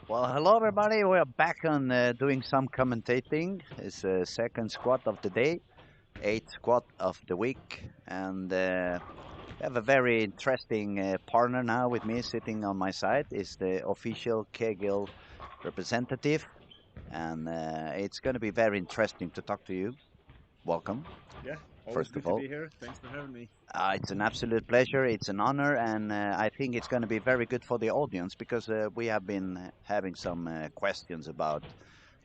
Well, hello everybody. We're back on doing some commentating. It's the second squad of the day, eighth squad of the week, and we have a very interesting partner now with me sitting on my side. Is the official Kegel representative, and it's going to be very interesting to talk to you. Welcome, Yeah, always first good of to all. be here. Thanks for having me. It's an absolute pleasure. It's an honor, and I think it's going to be very good for the audience because we have been having some questions about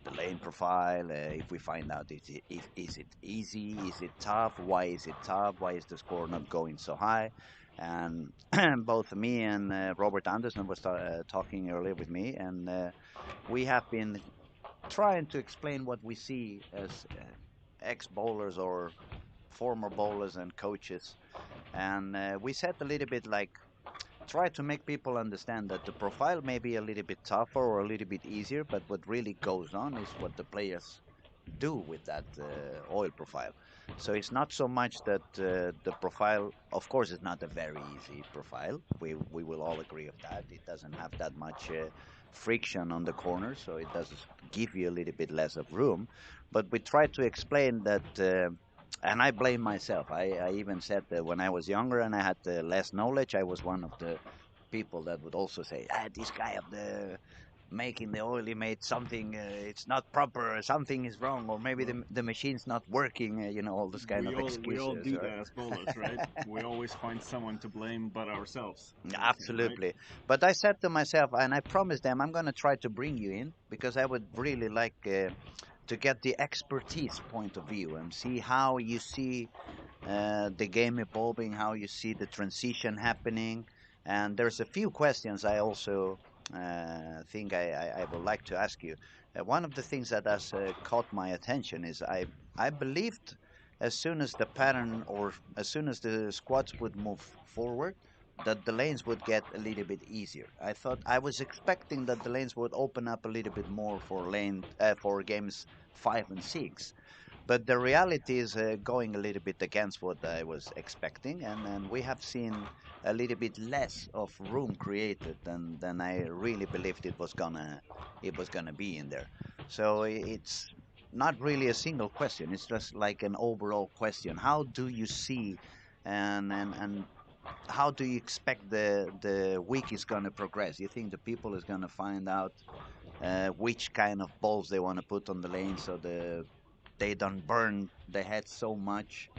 the lane profile. If we find out is it easy, is it tough, why is it tough, why is the score not going so high, and both me and Robert Anderson was talking earlier with me, and we have been trying to explain what we see as ex bowlers or former bowlers and coaches, and we said a little bit like try to make people understand that the profile may be a little bit tougher or a little bit easier, but what really goes on is what the players do with that oil profile. So it's not so much that the profile, of course, is not a very easy profile. We will all agree of that. It doesn't have that much friction on the corners, so it does give you a little bit less of room. But we try to explain that. And I blame myself. I even said that when I was younger and I had less knowledge, I was one of the people that would also say, this guy of the making the oil, he made something, it's not proper, something is wrong, or maybe Well, the machine's not working, all this kind we of all excuses, do right? that as bowlers, right? We always find someone to blame but ourselves, right? Absolutely. But I said to myself, and I promised them, I'm going to try to bring you in because I would really like to get the expertise point of view and see how you see the game evolving, how you see the transition happening. And there's a few questions I also think I would like to ask you. One of the things that has caught my attention is I believed as soon as the pattern or as soon as the squads would move forward, that the lanes would get a little bit easier. I was expecting that the lanes would open up a little bit more for for games 5 and 6, but the reality is going a little bit against what I was expecting, and we have seen a little bit less of room created than I really believed it was gonna be in there. So it's not really a single question. It's just like an overall question. How do you see and how do you expect the week is gonna progress? You think the people is gonna find out which kind of balls they want to put on the lane so they don't burn the head so much,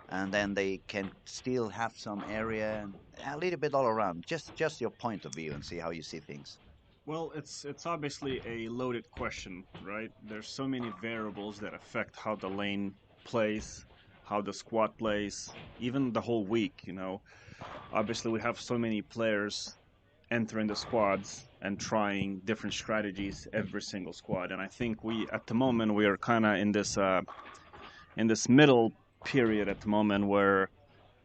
and then they can still have some area and a little bit all around. Just your point of view and see how you see things. Well, it's obviously a loaded question, right? There's so many variables that affect how the lane plays, how the squad plays, even the whole week. Obviously, we have so many players entering the squads and trying different strategies every single squad. And I think at the moment, we are kind of in this middle period at the moment where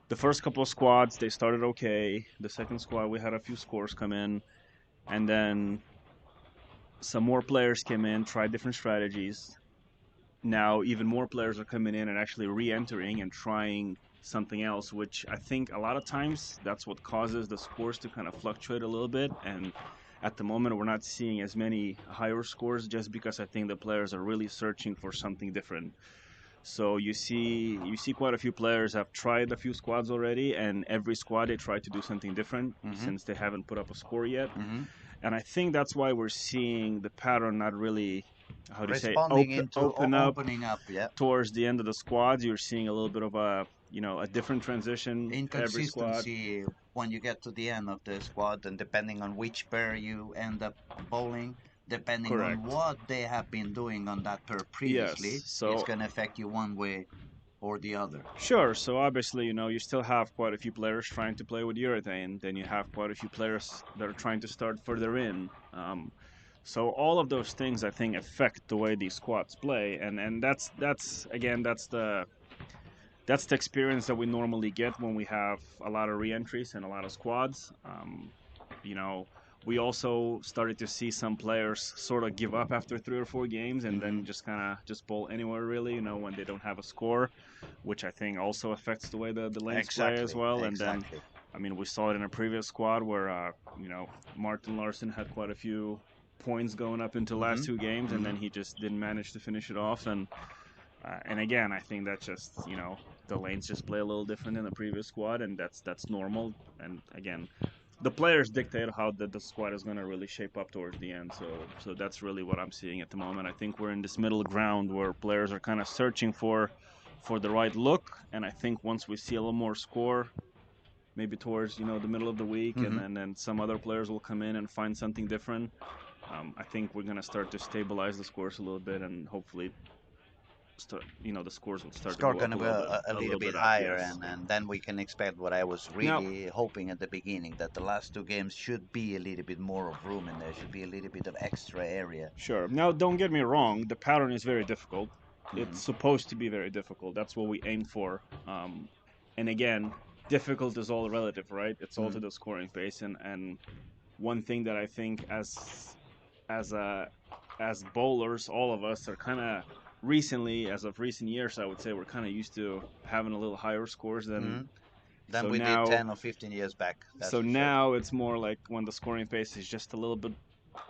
the first couple of squads they started okay. The second squad we had a few scores come in, and then some more players came in, tried different strategies. Now even more players are coming in and actually re-entering and trying something else, which I think a lot of times that's what causes the scores to kind of fluctuate a little bit. And at the moment, we're not seeing as many higher scores just because I think the players are really searching for something different. So you see quite a few players have tried a few squads already, and every squad they try to do something different Hmm. since they haven't put up a score yet. Hmm. And I think that's why we're seeing the pattern not really, how do you say, Responding into open up opening up, yeah. towards the end of the squads. You're seeing a little bit of a different transition every squad. Inconsistency when you get to the end of the squad, and depending on which pair you end up bowling, depending on Correct. what they have been doing on that pair previously, Yes. it's So going to affect you one way or the other. sure. So obviously, you still have quite a few players trying to play with urethane. Then you have quite a few players that are trying to start further in. So all of those things, I think, affect the way these squads play, and that's again that's the experience that we normally get when we have a lot of reentries and a lot of squads. You know, we also started to see some players sort of give up after 3 or 4 games and Hmm. then just kind of just bowl anywhere really, when they don't have a score, which I think also affects the way the lanes play as Exactly, well. And then, exactly. I mean, we saw it in a previous squad where, Martin Larsen had quite a few points going up into the last two games, and then he just didn't manage to finish it off. And again, I think that's just the lanes just play a little different than the previous squad, and that's normal. And again, the players dictate how the squad is going to really shape up towards the end. So that's really what I'm seeing at the moment. I think we're in this middle ground where players are kind of searching for the right look, and I think once we see a little more score, maybe towards the middle of the week, and then some other players will come in and find something different. I think we're gonna start to stabilize the scores a little bit, and hopefully, the scores will start to Score go up gonna a be little bit, a a little little bit bit up. higher, Yes. and then we can expect what I was Now, really hoping at the beginning, that the last two games should be a little bit more of room in there, should be a little bit of extra area. sure. Now, don't get me wrong. The pattern is very difficult. It's Hmm. supposed to be very difficult. That's what we aim for. And again, difficult is all relative, right? It's all to Hmm. the scoring pace. And one thing that I think as a as bowlers, all of us are kind of recently, as of recent years, I would say we're kind of used to having a little higher scores than. Hmm. Than So we did now, 10 or 15 years back, that's so for sure. now it's more like when the scoring pace is just a little bit,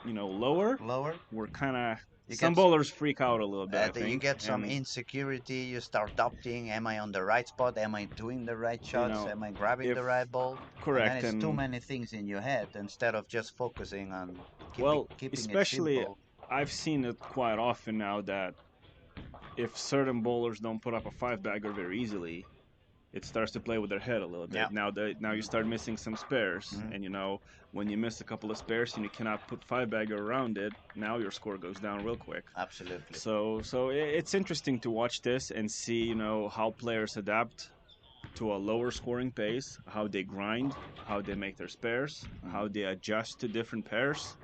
lower. Lower, We're kind of you some get bowlers freak out a little bit, I you think, get some and insecurity. You start doubting: am I on the right spot? Am I doing the right you shots? know, Am I grabbing if the right ball? And then correct it's too and many things in your head instead of just focusing on well, keeping it especially simple. I've seen it quite often now that if certain bowlers don't put up a five bagger very easily, it starts to play with their head a little Yeah. bit. Now you Mhm. start missing some spares, Mhm. and when you miss a couple of spares and you cannot put five bagger around it, now your score goes down real quick. Absolutely. So it's interesting to watch this and see how players adapt to a lower scoring pace, how they grind, how they make their spares, Mhm. how they adjust to different pairs,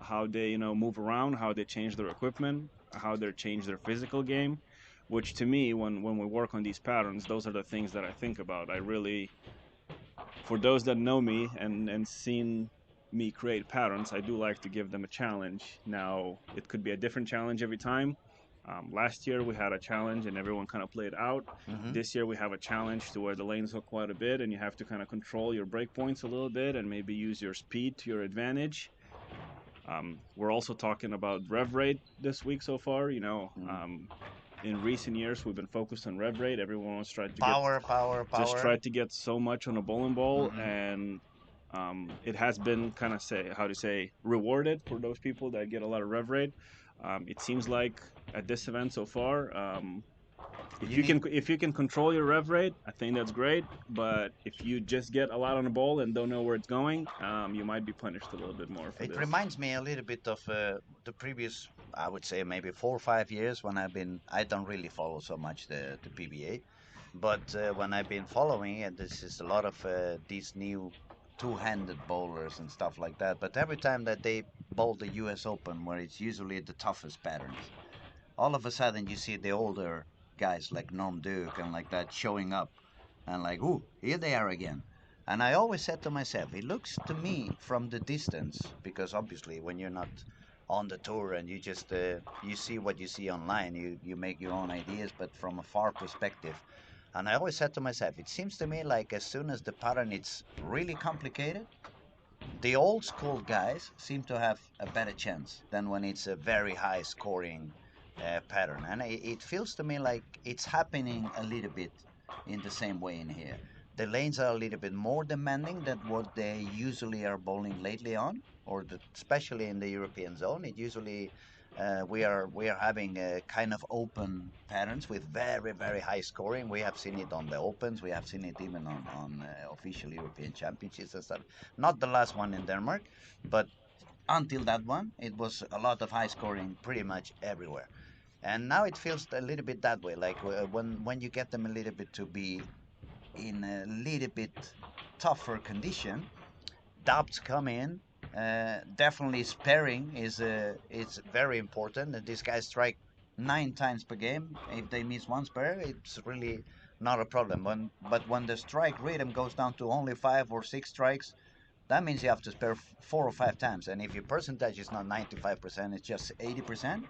how they move around, how they change their equipment, how they change their physical game. Which to me, when we work on these patterns, those are the things that I think about. I really, for those that know me and seen me create patterns, I do like to give them a challenge. Now, it could be a different challenge every time. Last year we had a challenge and everyone kind of played out. Mhm. This year we have a challenge to where the lanes hook quite a bit and you have to kind of control your break points a little bit and maybe use your speed to your advantage. We're also talking about rev rate this week so far. Mhm. In recent years, we've been focused on rev rate. Everyone wants tried to get Power, power, just power. tried to get so much on a bowling ball, Mhm. and it has been kind of say rewarded for those people that get a lot of rev rate. It seems like at this event so far, if You you need. can control your rev rate, I think that's great. But if you just get a lot on the ball and don't know where it's going, you might be punished a little bit more for It this. reminds me a little bit of the previous, I would say maybe 4 or 5 years when I don't really follow so much the PBA, but when I've been following it, this is a lot of these new two-handed bowlers and stuff like that. But every time that they bowl the U.S. Open, where it's usually the toughest patterns, all of a sudden you see the older guys like Norm Duke and like that showing up, and like, ooh, here they are again. And I always said to myself, it looks to me from the distance, because obviously when you're not on the tour and you just you see what you see online, you make your own ideas, but from a far perspective. And I always said to myself, it seems to me like as soon as the pattern is really complicated, the old school guys seem to have a better chance than when it's a very high scoring pattern. And it feels to me like it's happening a little bit in the same way in here. The lanes are a little bit more demanding than what they usually are bowling lately on, or especially in the European zone. It usually we are having kind of open patterns with very high scoring. We have seen it on the opens. We have seen it even on official European championships and stuff. Not the last one in Denmark, but until that one, it was a lot of high scoring pretty much everywhere. And now it feels a little bit that way. Like when you get them a little bit to be in a little bit tougher condition, doubts come in. Definitely sparing is very important. And these guys strike 9 times per game. If they miss one spare, it's really not a problem. But when the strike rhythm goes down to only 5 or 6 strikes, that means you have to spare 4 or 5 times. And if your percentage is not 95%, it's just 80%,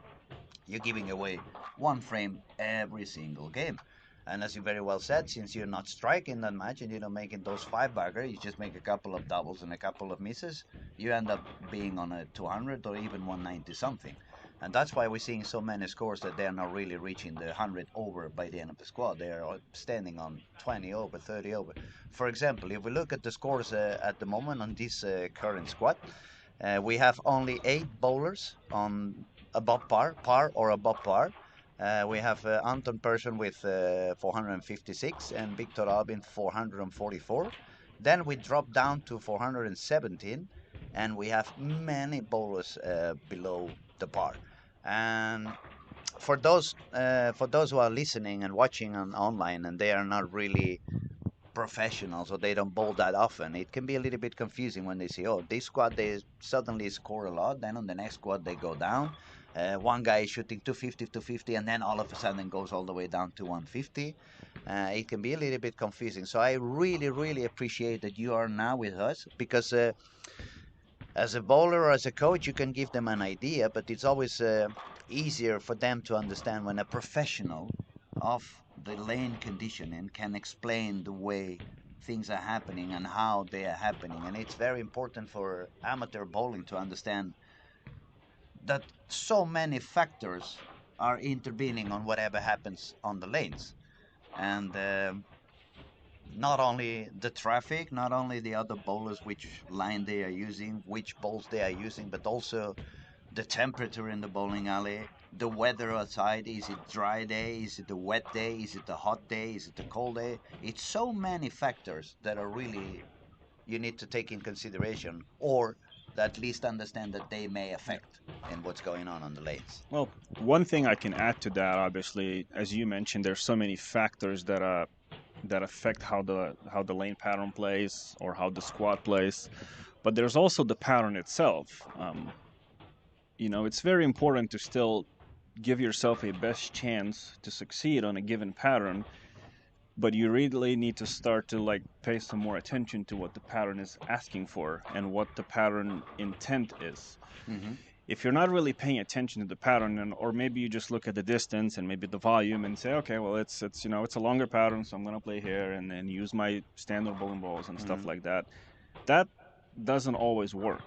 you're giving away one frame every single game. And as you very well said, since you're not striking that much and you're not making those five bagger, you just make a couple of doubles and a couple of misses, you end up being on a 200 or even 190 something. And that's why we're seeing so many scores that they're not really reaching the 100 over by the end of the squad. They're standing on 20 over, 30 over. For example, if we look at the scores at the moment on this current squad, we have only 8 bowlers on above par or above par. We have Anton Persson with 456 and Victor Albin 444. Then we drop down to 417, and we have many bowlers below the par. And for those who are listening and watching on online, and they are not really professionals or they don't bowl that often, it can be a little bit confusing when they say, oh, this squad they suddenly score a lot, then on the next squad they go down. One guy is shooting 250, 250, and then all of a sudden goes all the way down to 150. It can be a little bit confusing. So I really, really appreciate that you are now with us, because as a bowler or as a coach, you can give them an idea, but it's always easier for them to understand when a professional of the lane conditioning can explain the way things are happening and how they are happening. And it's very important for amateur bowling to understand that so many factors are intervening on whatever happens on the lanes. And not only the traffic, not only the other bowlers, which line they are using, which balls they are using, but also the temperature in the bowling alley, the weather outside. Is it dry day? Is it a wet day? Is it a hot day? Is it a cold day? It's so many factors that are really you need to take in consideration, or at least understand that they may Yeah. affect in what's going on the lanes. Well, one thing I can add to that, obviously, as you mentioned, there's so many factors that affect how the lane pattern plays or how the squad plays, but there's also the pattern itself. It's very important to still give yourself a best chance to succeed on a given pattern, but you really need to start to like pay some more attention to what the pattern is asking for and what the pattern intent is. Mm-hmm. If you're not really paying attention to the pattern, or maybe you just look at the distance and maybe the volume and say, okay, well, it's it's a longer pattern, so I'm gonna play here and then use my standard bowling balls and stuff Mm-hmm. like that. That doesn't always work.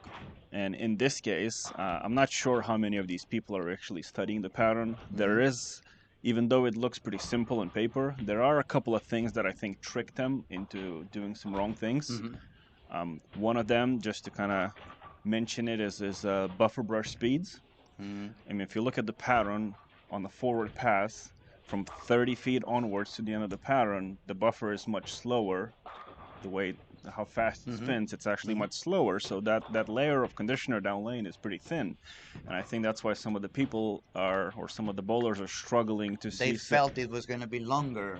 And in this case, I'm not sure how many of these people are actually studying the pattern. There Mm-hmm. is, even though it looks pretty simple on paper, there are a couple of things that I think trick them into doing some wrong things. Mm-hmm. One of them, just to kind of mention it, is buffer brush speeds. Mm-hmm. I mean, if you look at the pattern on the forward pass, from 30 feet onwards to the end of the pattern, the buffer is much slower. The way how fast it Mm-hmm. spins, it's actually Mm-hmm. much slower. So that layer of conditioner down lane is pretty thin, and I think that's why some of the people are, or some of the bowlers are struggling to They see. felt it was going to be longer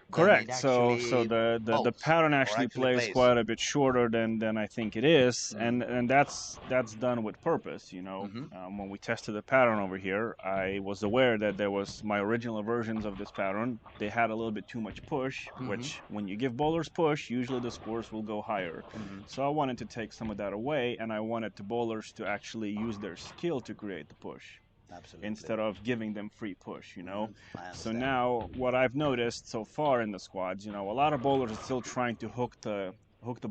than it Correct. So actually the bowls pattern or actually actually plays plays. quite a bit shorter than I think it is, Mm. and that's done with purpose. Mm-hmm. When we tested the pattern over here, I was aware that there was my original versions of this pattern. They had a little bit too much push, Mm-hmm. which when you give bowlers push, usually the scores will go higher. Mm-hmm. So I wanted to take some of that away, and I wanted the bowlers to actually use their skill to create the push Absolutely. instead of giving them free push. Mm-hmm. I So understand. now what I've noticed so far in the squads, a lot of bowlers are still trying to hook the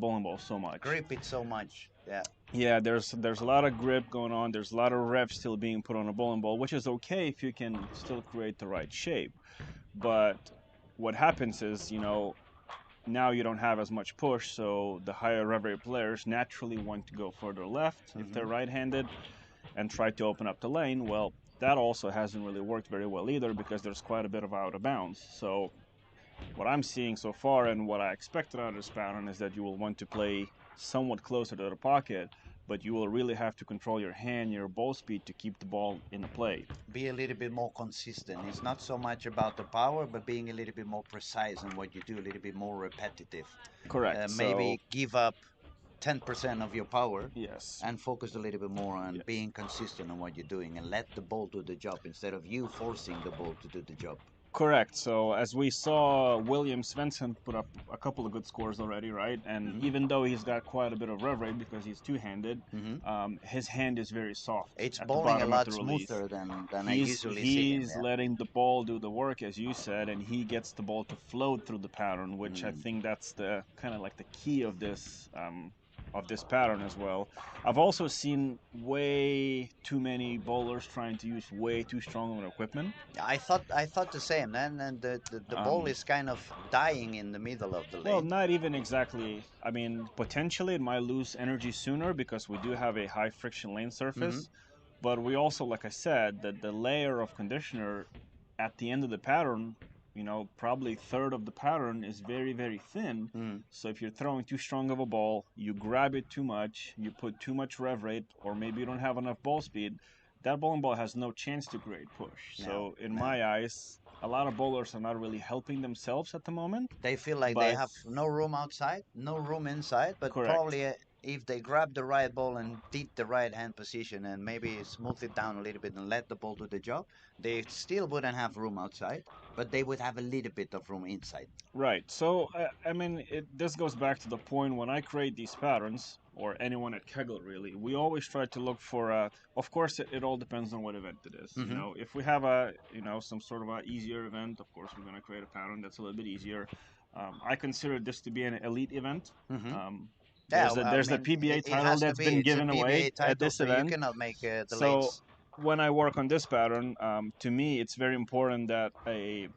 bowling ball so much. Grip it so much. Yeah. Yeah, there's a lot of grip going on. There's a lot of reps still being put on a bowling ball, which is okay if you can still create the right shape. But what happens is, now you don't have as much push, so the higher rev rate players naturally want to go further left if Mm-hmm. they're right-handed and try to open up the lane. Well, that also hasn't really worked very well either because there's quite a bit of out of bounds. So what I'm seeing so far and what I expected out of this pattern is that you will want to play somewhat closer to the pocket, but you will really have to control your hand, your ball speed to keep the ball in the play. Be a little bit more consistent. It's not so much about the power, but being a little bit more precise in what you do, a little bit more repetitive. Correct. So Maybe give up 10% of your power yes, and focus a little bit more on yes. being consistent on what you're doing and let the ball do the job instead of you forcing the ball to do the job. Correct. So as we saw, William Svensson put up a couple of good scores already, right? And Hmm. even though he's got quite a bit of rev rate because he's two-handed, Hmm. his hand is very soft It's at the bowling a bottom of lot the release. smoother than I He's usually see him. he's letting the ball do the work, as you said, and he gets the ball to float through the pattern, Yeah. which I think that's the kind of like the key of this pattern as well. I've also seen way too many bowlers trying to use way too strong of an equipment. I thought the same. Then and the ball Um, is kind of dying in the middle of the Well, lane. not even exactly. I mean, potentially it might lose energy sooner because we do have a high friction lane Hmm. surface. But we also, like I said, that the layer of conditioner at the end of the pattern, probably third of the pattern is very, very thin. Mm. So if you're throwing too strong of a ball, you grab it too much, you put too much rev rate, or maybe you don't have enough ball speed, that bowling ball has no chance to grade push. No, So in no. my eyes, a lot of bowlers are not really helping themselves at the moment. They feel like they But have no room outside, no room inside, but correct. probably if they grab the right ball and did the right hand position and maybe smooth it down a little bit and let the ball do the job, they still wouldn't have room outside, but they would have a little bit of room inside. Right. So I mean, this goes back to the point when I create these patterns, or anyone at Kegel really, we always try to look for. Of course, it all depends on what event it is. Hmm. If we have some sort of a easier event, of course we're going to create a pattern that's a little bit easier. I consider this to be an elite event. Hmm. Um, Yeah, I there's a mean, PBA it title has to that's be. been It's a given away PBA at title, this so you event. cannot make the So lanes. when I work on this pattern, to me, it's very important that a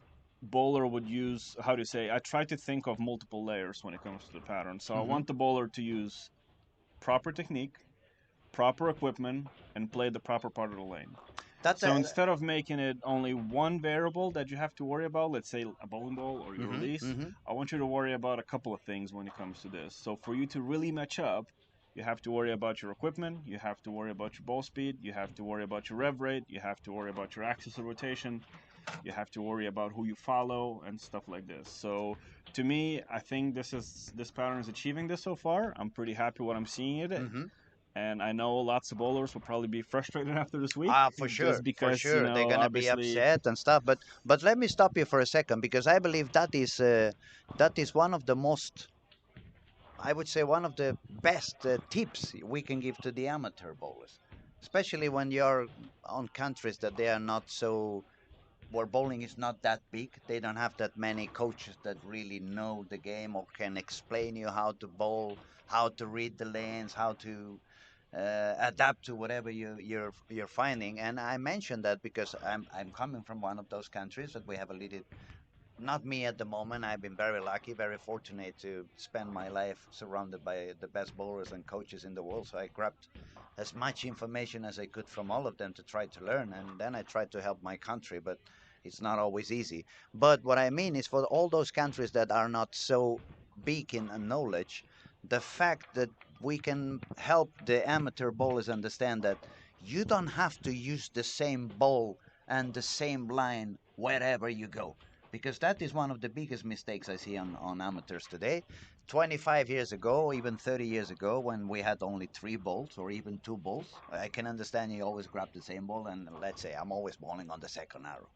bowler would use, how to say, I try to think of multiple layers when it comes to the pattern. So I Hmm. want the bowler to use proper technique, proper equipment, and play the proper part of the lane. That's So a. instead of making it only one variable that you have to worry about, let's say a bowling ball or your Hmm. release, Hmm. I want you to worry about a couple of things when it comes to this. So for you to really match up, you have to worry about your equipment, you have to worry about your ball speed, you have to worry about your rev rate, you have to worry about your axis of rotation, you have to worry about who you follow and stuff like this. So to me, I think this pattern is achieving this so far. I'm pretty happy what I'm seeing in it. Hmm. And I know lots of bowlers will probably be frustrated after this week Ah, just for because, sure, they're gonna be obviously. upset and stuff. But let me stop you for a second because I believe that is one of the most, I would say, one of the best tips we can give to the amateur bowlers, especially when you're on countries that they are not so, where bowling is not that big. They don't have that many coaches that really know the game or can explain you how to bowl, how to read the lanes, how to adapt to whatever you're finding. And I mentioned that because I'm coming from one of those countries that we have a little, not me at the moment. I've been very lucky, very fortunate to spend my life surrounded by the best bowlers and coaches in the world. So I grabbed as much information as I could from all of them to try to learn, and then I tried to help my country, but it's not always easy. But what I mean is, for all those countries that are not so big in knowledge, the fact that we can help the amateur bowlers understand that you don't have to use the same ball and the same line wherever you go, because that is one of the biggest mistakes I see on amateurs today. 25 years ago, even 30 years ago, when we had only three balls or even two balls, I can understand you always grab the same ball, and let's say I'm always bowling on the second arrow.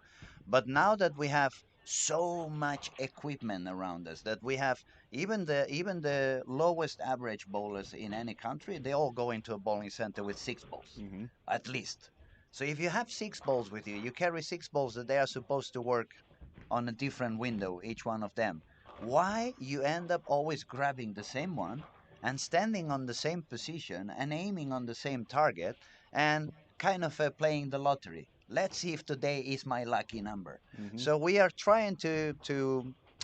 But now that we have so much equipment around us, that we have even the lowest average bowlers in any country, they all go into a bowling center with six balls, Hmm. at least. So if you have six balls with you, you carry six balls that they are supposed to work on a different window, each one of them. Why you end up always grabbing the same one and standing on the same position and aiming on the same target and kind of playing the lottery? Let's see if today is my lucky number. Hmm. So we are trying to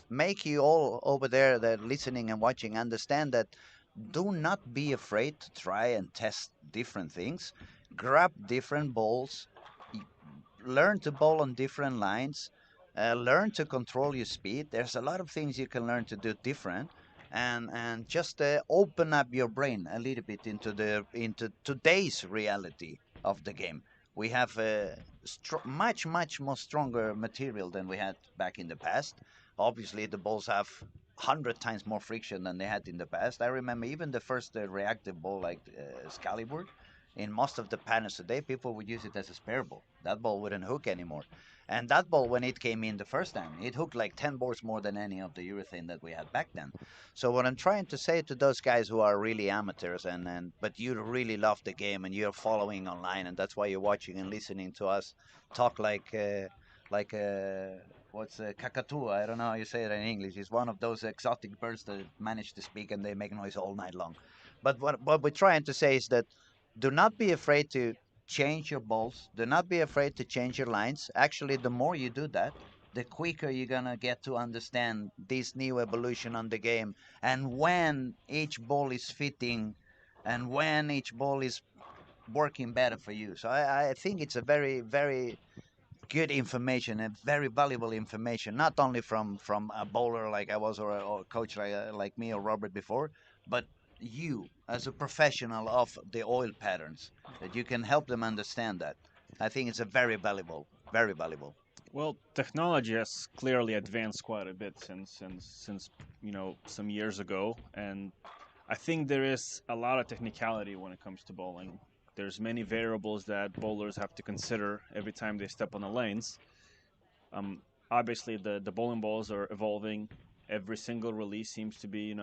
make you all over there that listening and watching understand that do not be afraid to try and test different things. Grab different balls, learn to bowl on different lines, learn to control your speed. There's a lot of things you can learn to do different, and just open up your brain a little bit into today's reality of the game. We have much more stronger material than we had back in the past. Obviously, the balls have 100 times more friction than they had in the past. I remember even the first reactive ball like Excalibur, in most of the patterns today, people would use it as a spare ball. That ball wouldn't hook anymore. And that ball, when it came in the first time, it hooked like 10 boards more than any of the urethane that we had back then. So what I'm trying to say to those guys who are really amateurs and but you really love the game and you're following online and that's why you're watching and listening to us talk like what's kakatu? I don't know how you say it in English. It's one of those exotic birds that manage to speak and they make noise all night long. But what we're trying to say is that do not be afraid to change your balls. Do not be afraid to change your lines. Actually, the more you do that, the quicker you're gonna get to understand this new evolution on the game and when each ball is fitting and when each ball is working better for you. So I think it's a very, very good information and very valuable information, not only from a bowler like I was or a coach like me or Robert before, but you as a professional of the oil patterns that you can help them understand that. I think it's a very valuable, very valuable. Well, technology has clearly advanced quite a bit since some years ago, and I think there is a lot of technicality when it comes to bowling. There's many variables that bowlers have to consider every time they step on the lanes. Um, Obviously, the bowling balls are evolving. Every single release seems to be,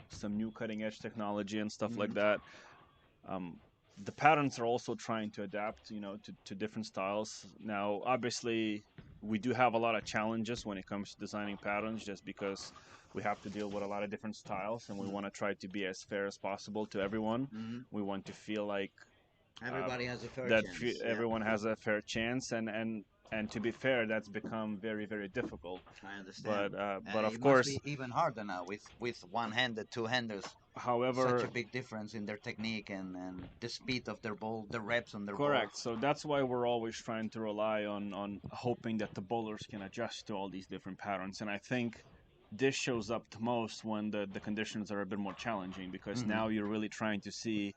some new cutting edge technology and stuff like Hmm. that. Um, the patterns are also trying to adapt, to different styles. Now, obviously, we do have a lot of challenges when it comes to designing patterns, just because we have to deal with a lot of different styles, and we want to try to be as fair as possible to everyone. Hmm. We want to feel like uh, Everybody has a fair chance. Yeah, everyone has a fair chance, and to be fair, that's become very very difficult. I understand. But of It must course, be even harder now with one-handed, two-handers. Such a however, big difference in their technique and the speed of their ball, the reps on their balls. correct. So that's why we're always trying to rely on hoping that the bowlers can adjust to all these different patterns. And I think this shows up the most when the conditions are a bit more challenging, because Hmm. now you're really trying to see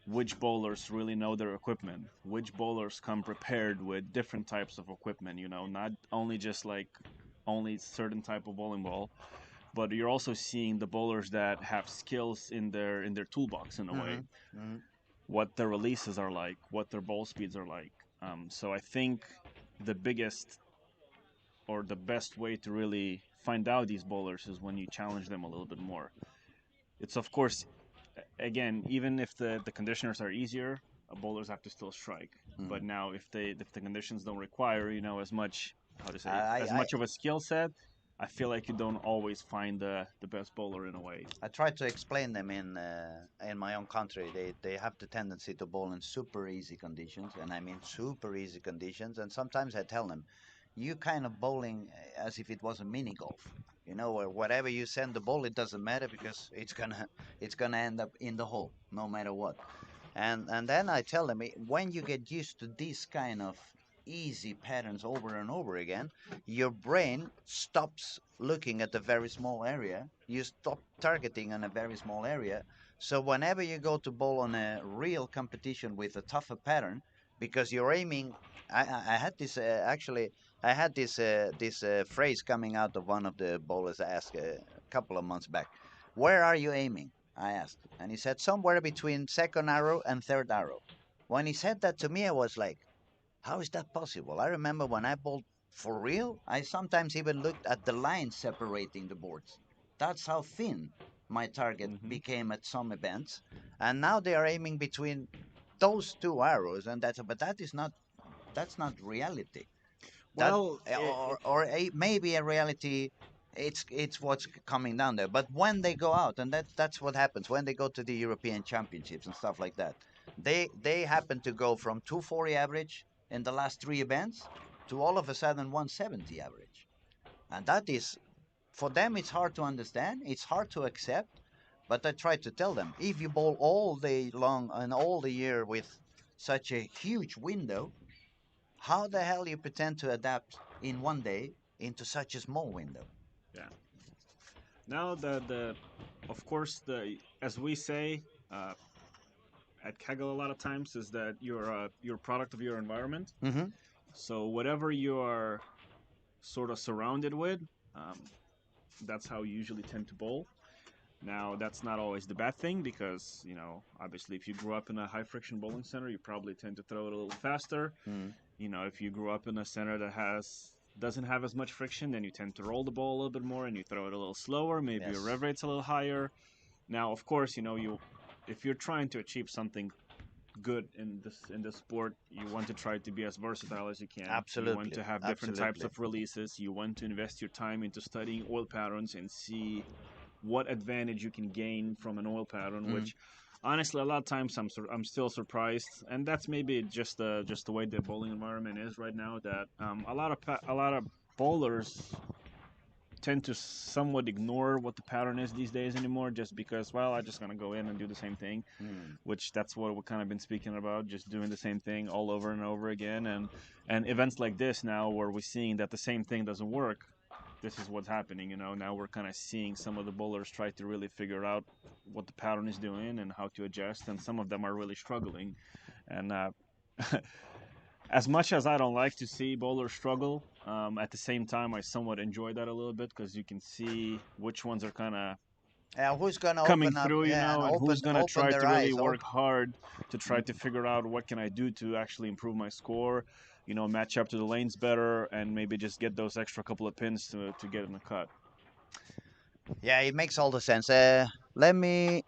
which bowlers really know their equipment, which bowlers come prepared with different types of equipment, not only just like only certain type of bowling ball, but you're also seeing the bowlers that have skills in their toolbox in a way, Hmm. Hmm. what their releases are like, what their ball speeds are like. So I think the biggest or the best way to really find out these bowlers is when you challenge them a little bit more. It's of course, again, even if the conditioners are easier, bowlers have to still strike. But Hmm. now if the conditions don't require as much, how to say, as I much of a skill set, I feel like you don't always find the best bowler in a way. I try to explain them in my own country. They have the tendency to bowl in super easy conditions, and I mean super easy conditions. And sometimes I tell them, you kind of bowling as if it was a mini golf. You know, where whatever you send the ball, it doesn't matter because it's gonna end up in the hole no matter what. And then I tell them when you get used to these kind of easy patterns over and over again, your brain stops looking at a very small area. You stop targeting on a very small area. So whenever you go to bowl on a real competition with a tougher pattern, because you're aiming, I had this actually. I had this phrase coming out of one of the bowlers I asked a couple of months back. Where are you aiming? I asked, and he said somewhere between second arrow and third arrow. When he said that to me, I was like, how is that possible? I remember when I bowled for real, I sometimes even looked at the lines separating the boards. That's how thin my target Hmm. became at some events. And now they are aiming between those two arrows, and but that's not reality. That Well, or maybe a reality. It's what's coming down there. But when they go out, and that's what happens when they go to the European Championships and stuff like that, they happen to go from 240 average in the last three events to all of a sudden 170 average, and that is for them. It's hard to understand. It's hard to accept. But I try to tell them if you bowl all day long and all the year with such a huge window, how the hell you pretend to adapt in one day into such a small window? yeah. Now the of course, the as we say uh, at Kaggle a lot of times, is that you're a product of your environment. Mm-hmm. So whatever you are sort of surrounded with, um, that's how you usually tend to bowl. Now, that's not always the bad thing, because obviously, if you grew up in a high friction bowling center, you probably tend to throw it a little faster. If you grew up in a center that has doesn't have as much friction, then you tend to roll the ball a little bit more and you throw it a little slower. Maybe your Yes, rev rate's a little higher. Now, of course, you if you're trying to achieve something good in this sport, you want to try to be as versatile as you can. You want absolutely, to have different types absolutely. of releases. You want to invest your time into studying oil patterns and see what advantage you can gain from an oil pattern, Mm. which honestly a lot of times I'm still surprised, and that's maybe just the way the bowling environment is right now, that a lot of bowlers tend to somewhat ignore what the pattern is these days anymore, just because, well, I'm just gonna go in and do the same thing, Mm. which that's what we've kind of been speaking about, just doing the same thing all over and over again. And events like this now, where we're seeing that the same thing doesn't work, this is what's happening. Now we're kind of seeing some of the bowlers try to really figure out what the pattern is doing and how to adjust, and some of them are really struggling. And as much as I don't like to see bowlers struggle, at the same time I somewhat enjoy that a little bit, because you can see which ones are kind of Who's gonna coming open up? through, Yeah, and and open who's gonna open try their to really eyes. work hard to try Mm. to figure out what can I do to actually improve my score, match up to the lanes better, and maybe just get those extra couple of pins to get in the cut. Yeah, it makes all the sense. Let me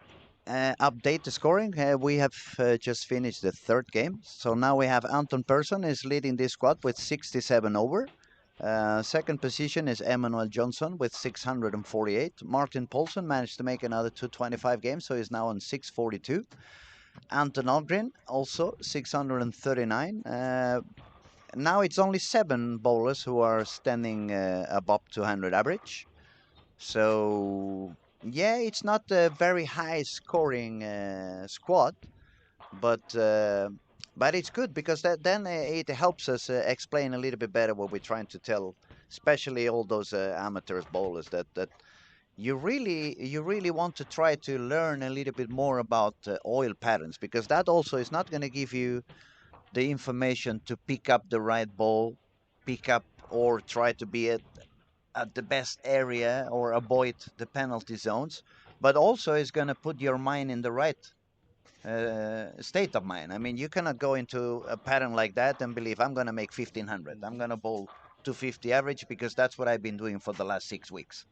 update the scoring. We have just finished the third game. So now we have Anton Persson is leading this squad with 67 over. Second position is Emmanuel Johnson with 648. Martin Paulson managed to make another 225 games, so he's now on 642. Anton Algren also 639. Now it's only 7 bowlers who are standing above 200 average. So yeah, it's not a very high scoring squad, but uh, but it's good because then it helps us explain a little bit better what we're trying to tell, especially all those amateurs bowlers that you really want to try to learn a little bit more about oil patterns, because that also is not going to give you the information to pick up the right ball, pick up or try to be at the best area or avoid the penalty zones, but also is going to put your mind in the right state of mind. I mean, you cannot go into a pattern like that and believe I'm going to make 1500. I'm going to bowl 250 average because that's what I've been doing for the last 6 weeks.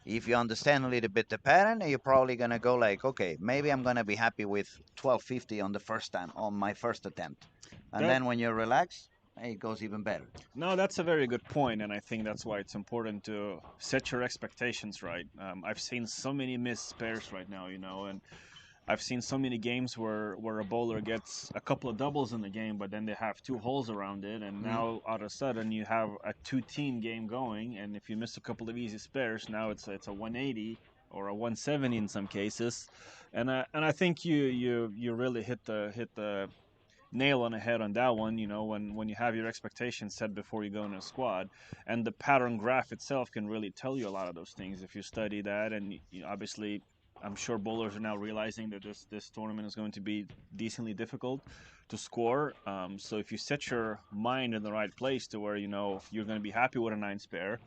If you understand a little bit the pattern, you're probably going to go like, okay, maybe I'm going to be happy with 1250 on the first time, on my first attempt. And That then when you relax, it goes even better. No, that's a very good point, and I think that's why it's important to set your expectations right. I've seen so many missed pairs right now, and I've seen so many games where a bowler gets a couple of doubles in the game, but then they have two holes around it, and Mm. now all of a sudden you have a two-team game going, and if you miss a couple of easy spares, now it's a 180 or a 170 in some cases, and I think you really hit the nail on the head on that one. When you have your expectations set before you go in a squad, and the pattern graph itself can really tell you a lot of those things if you study that. And obviously, I'm sure bowlers are now realizing that this tournament is going to be decently difficult to score. So if you set your mind in the right place to where you're going to be happy with a nine spare,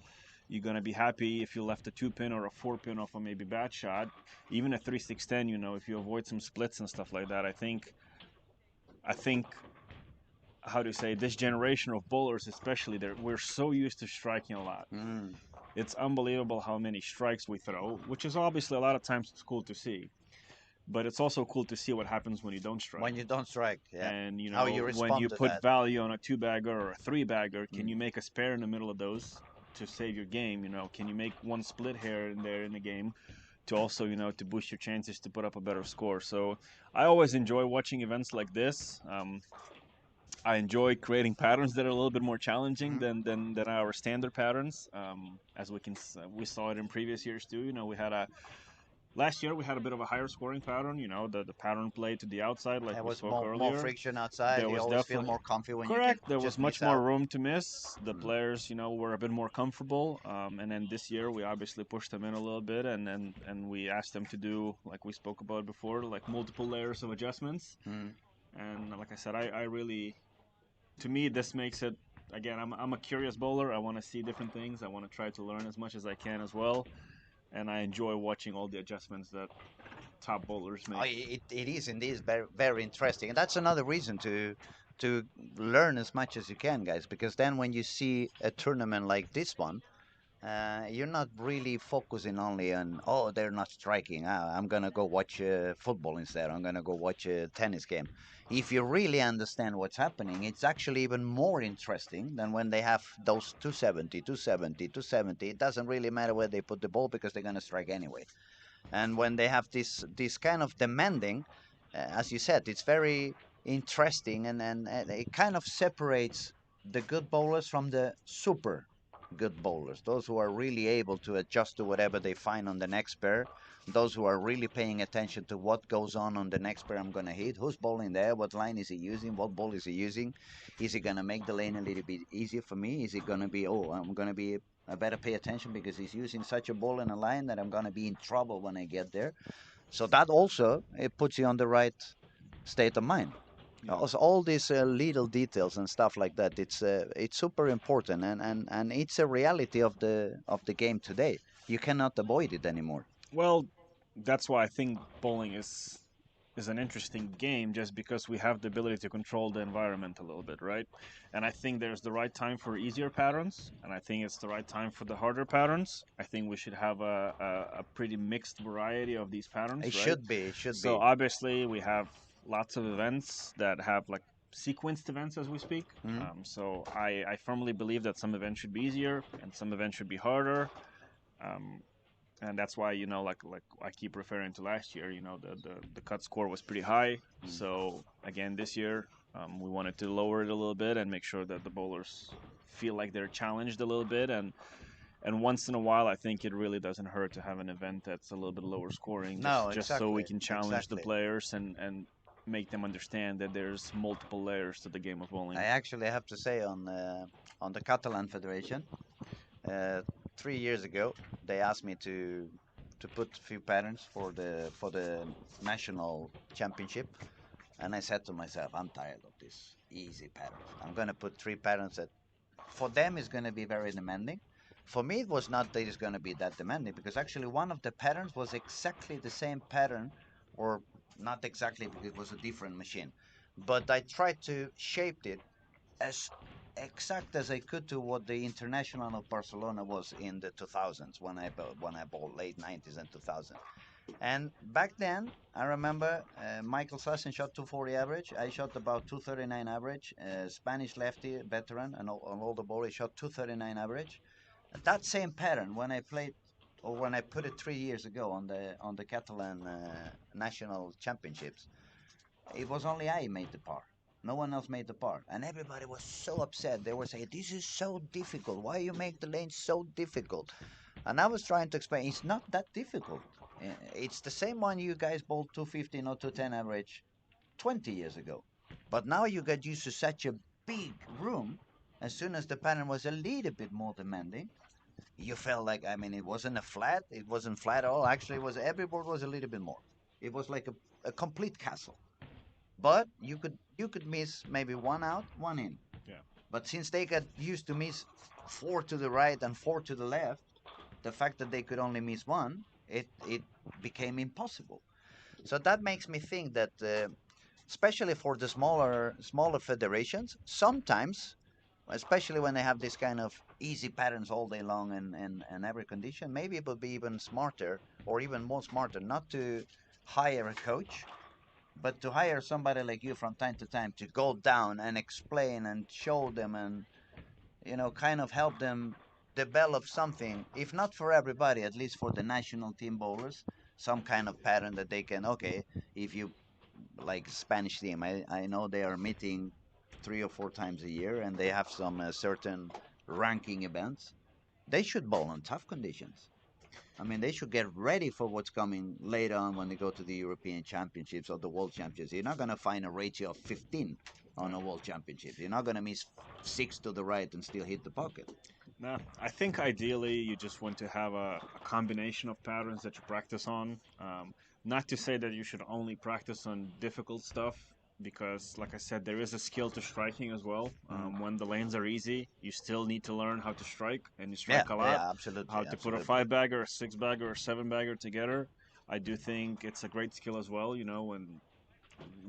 you're going to be happy if you left a 2 pin or a 4 pin off a maybe bad shot, even a 3-6-10. If you avoid some splits and stuff like that, I think how to say, this generation of bowlers, especially, we're so used to striking a lot. Mm. It's unbelievable how many strikes we throw, which is obviously a lot of times it's cool to see, but it's also cool to see what happens when you don't strike. When you don't strike, yeah. And How you when respond you to put that. value on a two bagger or a three bagger, can Mm. you make a spare in the middle of those to save your game? Can you make one split here and there in the game to also to boost your chances to put up a better score? So I always enjoy watching events like this. I enjoy creating patterns that are a little bit more challenging Mhm. than our standard patterns. As we saw it in previous years too. We had a last year we had a bit of a higher scoring pattern. The pattern play to the outside, like There we was spoke more earlier. friction outside. There You was always feel definitely more comfy when you can correct. There was just miss much more out. room to miss. The Mm. players, were a bit more comfortable. And then this year we obviously pushed them in a little bit, and we asked them to do, like we spoke about before, like multiple layers of adjustments. Mm. And like I said, I really, to me, this makes it, again, I'm a curious bowler. I want to see different things. I want to try to learn as much as I can as well, and I enjoy watching all the adjustments that top bowlers Oh, make. it is indeed very, very interesting. And that's another reason to to learn as much as you can, guys, because then when you see a tournament like this one, you're not really focusing only on, oh, they're not striking. I'm gonna go watch football instead. I'm gonna go watch a tennis game. If you really understand what's happening, it's actually even more interesting than when they have those 270, 270, 270. It doesn't really matter where they put the ball because they're gonna strike anyway. And when they have this kind of demanding, as you said, it's very interesting, and it kind of separates the good bowlers from the super good bowlers, those who are really able to adjust to whatever they find on the next pair, those who are really paying attention to what goes on the next pair I'm going to hit, who's bowling there, what line is he using, what ball is he using, is he going to make the lane a little bit easier for me, is it going to be, oh, I'm going to be, I better pay attention because he's using such a ball in a line that I'm going to be in trouble when I get there. So that also, it puts you on the right state of mind. Yeah. Also, all these little details and stuff like that, it's super important, and it's a reality of the game today. You cannot avoid it anymore. Well, that's why I think bowling is an interesting game, just because we have the ability to control the environment a little bit, right? And I think there's the right time for easier patterns, and I think it's the right time for the harder patterns. I think we should have a pretty mixed variety of these patterns, It right? should be. It should So be. obviously we have lots of events that have like sequenced events as we speak. Mhm. So I firmly believe that some events should be easier and some events should be harder. Um, and that's why, like I keep referring to last year. The cut score was pretty high. Mm. So again, this year, we wanted to lower it a little bit and make sure that the bowlers feel like they're challenged a little bit. And once in a while, I think it really doesn't hurt to have an event that's a little bit lower scoring, No, just so we exactly, can challenge the exactly. players and make them understand that there's multiple layers to the game of bowling. I actually have to say on the Catalan Federation, uh, 3 years ago, they asked me to put a few patterns for the national championship. And I said to myself, I'm tired of this easy patterns. I'm going to put three patterns that for them is going to be very demanding. For me, it was not that it's going to be that demanding because actually one of the patterns was exactly the same pattern, or not exactly because it was a different machine. But I tried to shape it as exact as I could to what the International of Barcelona was in the 2000s when I bought late 90s and 2000s. And back then, I remember Michael Larsen shot 240 average. I shot about 239 average. Spanish lefty, veteran, and on all the ball, he shot 239 average. That same pattern when I played, or when I put it 3 years ago on the Catalan national championships, it was only I made the par. No one else made the par, and everybody was so upset. They were saying, "This is so difficult. Why you make the lane so difficult?" And I was trying to explain, it's not that difficult. It's the same one you guys bowled 215 or 210 average 20 years ago. But now you got used to such a big room. As soon as the pattern was a little bit more demanding, you felt like, I mean, it wasn't a flat. It wasn't flat at all. Actually, it was every board was a little bit more. It was like a complete castle. But you could miss maybe one out, one in. Yeah. But since they got used to miss four to the right and four to the left, the fact that they could only miss one, it became impossible. So that makes me think that, especially for the smaller federations, sometimes, especially when they have this kind of easy patterns all day long and every condition, maybe it would be even smarter or even more smarter not to hire a coach, but to hire somebody like you from time to time to go down and explain and show them and kind of help them develop something, if not for everybody, at least for the national team bowlers, some kind of pattern that they can, okay, if you like Spanish team, I know they are meeting 3 or 4 times a year and they have some certain ranking events. They should bowl in tough conditions. I mean, they should get ready for what's coming later on when they go to the European Championships or the World Championships. You're not going to find a ratio of 15 on a World Championship. You're not going to miss six to the right and still hit the pocket. No, I think ideally you just want to have a combination of patterns that you practice on. Not to say that you should only practice on difficult stuff, because, like I said, there is a skill to striking as well. Mm. When the lanes are easy, you still need to learn how to strike, and you Yeah, strike a lot. yeah, How absolutely, to put a absolutely. five bagger, a six bagger, or seven bagger together. I do think it's a great skill as well.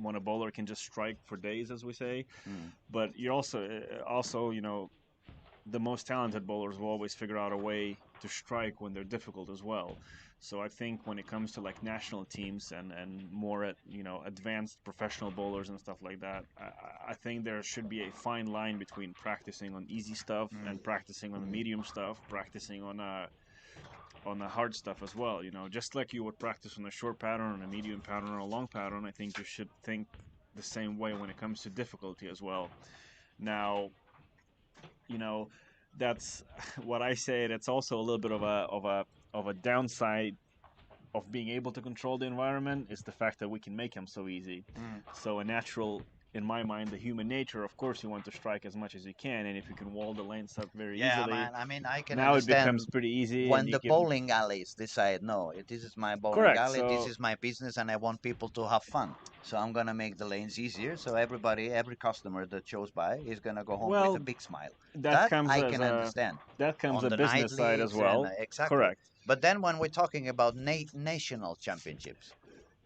when a bowler can just strike for days, as we say. Mm. But you're also the most talented bowlers will always figure out a way to strike when they're difficult as well. So I think when it comes to like national teams and more at advanced professional bowlers and stuff like that, I think there should be a fine line between practicing on easy stuff Mm. and practicing on the medium stuff, practicing on the hard stuff as well. Just like you would practice on a short pattern, on a medium pattern, or a long pattern, I think you should think the same way when it comes to difficulty as well. Now, you know, that's what I say. That's also a little bit of a downside of being able to control the environment is the fact that we can make them so easy. Mm. So a natural, in my mind, the human nature. Of course, you want to strike as much as you can, and if you can wall the lanes up very Yeah, easily, man. I mean, I can now it becomes understand pretty easy, and when you the can. bowling alleys decide, no, this is my bowling Correct. alley, this So is my business, and I want people to have fun. So I'm gonna make the lanes easier. So everybody, every customer that shows by is gonna go home with a well, big smile. that That comes I as can a understand that comes on a the night business side as leagues and well. exactly. Correct. But then when we're talking about national championships,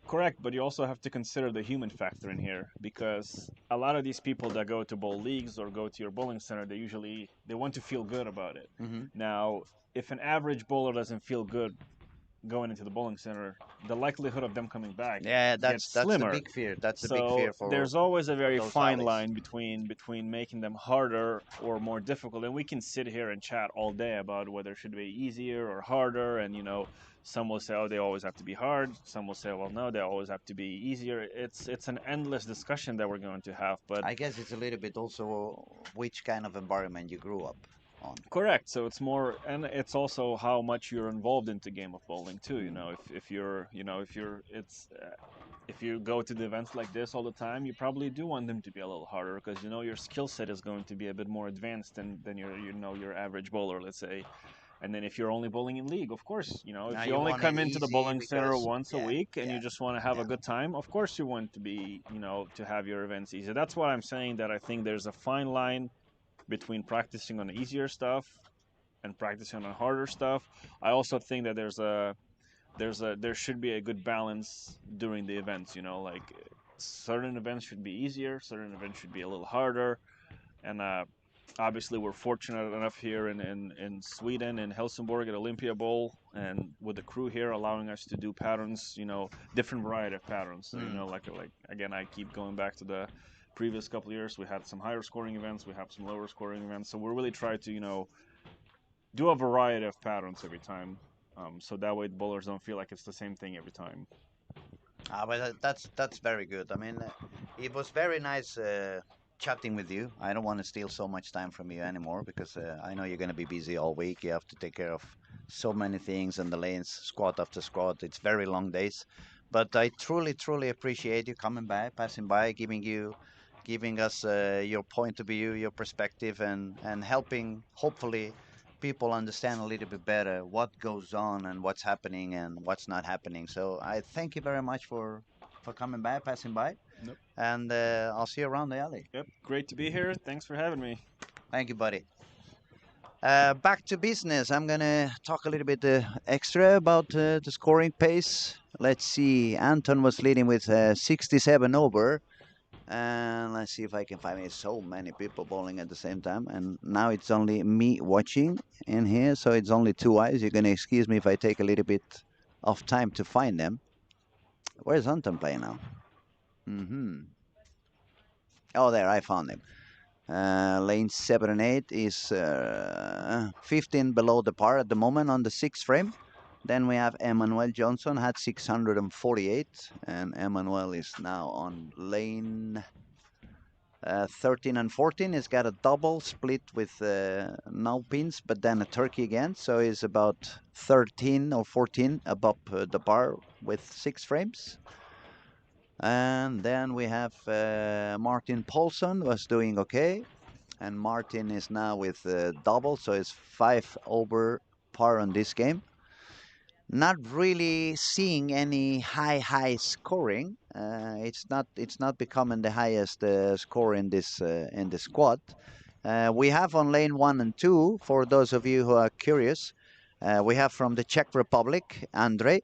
Correct, but you also have to consider the human factor in here because a lot of these people that go to bowl leagues or go to your bowling center, they want to feel good about it. hmm Now, if an average bowler doesn't feel good going into the bowling center, the likelihood of them coming back yeah, gets that's the slimmer. big fear. That's the big So fear for there's always a very those fine alleys. line between making them harder or more difficult. And we can sit here and chat all day about whether it should be easier or harder. And some will say, oh, they always have to be hard. Some will say, well, no, they always have to be easier. It's an endless discussion that we're going to have. But I guess it's a little bit also which kind of environment you grew up on. correct. So it's more, and it's also how much you're involved into game of bowling too. Mm. If you're, if you go to the events like this all the time, you probably do want them to be a little harder because your skill set is going to be a bit more advanced than your average bowler, let's say. And then if you're only bowling in league, of course, Now if you you only want it come into the easy bowling center because once a yeah, week and you yeah, just want to have a yeah. good time, of course you want to be, to have your events easy. That's why I'm saying that I think there's a fine line between practicing on easier stuff and practicing on harder stuff. I also think that there should be a good balance during the events. Like certain events should be easier, certain events should be a little harder, and obviously we're fortunate enough here in Sweden in Helsingborg at Olympia Bowl and with the crew here allowing us to do patterns, different variety of patterns. So Mm. like again, I keep going back to the previous couple of years. We had some higher scoring events, we have some lower scoring events, so we're really trying to do a variety of patterns every time, so that way the bowlers don't feel like it's the same thing every time. But that's very good. I mean, it was very nice chatting with you. I don't want to steal so much time from you anymore because I know you're going to be busy all week. You have to take care of so many things and the lanes, squad after squad. It's very long days. But I truly, truly appreciate you coming by, passing by, giving us your point of view, your perspective, and helping hopefully people understand a little bit better what goes on and what's happening and what's not happening. So I thank you very much for coming by, passing by, Nope. and I'll see you around the alley. Yep, great to be here. Thanks for having me. Thank you, buddy. Back to business. I'm gonna talk a little bit extra about the scoring pace. Let's see. Anton was leading with 67 over. And let's see if I can find it. So many people bowling at the same time. And now it's only me watching in here. So it's only two eyes. You're going to excuse me if I take a little bit of time to find them. Where's Anton playing now? Oh, there, I found him. Lane 7 and 8 is 15 below the par at the moment on the sixth frame. Then we have Emmanuel Johnson, had 648. And Emmanuel is now on lane 13 and 14. He's got a double split with no pins, but then a turkey again. So he's about 13 or 14 above the par with 6 frames. And then we have Martin Paulson was doing okay. And Martin is now with double, so it's 5 over par on this game. Not really seeing any high scoring. It's not becoming the highest score in this squad. We have on lane 1 and 2, for those of you who are curious, we have from the Czech Republic, Andrei.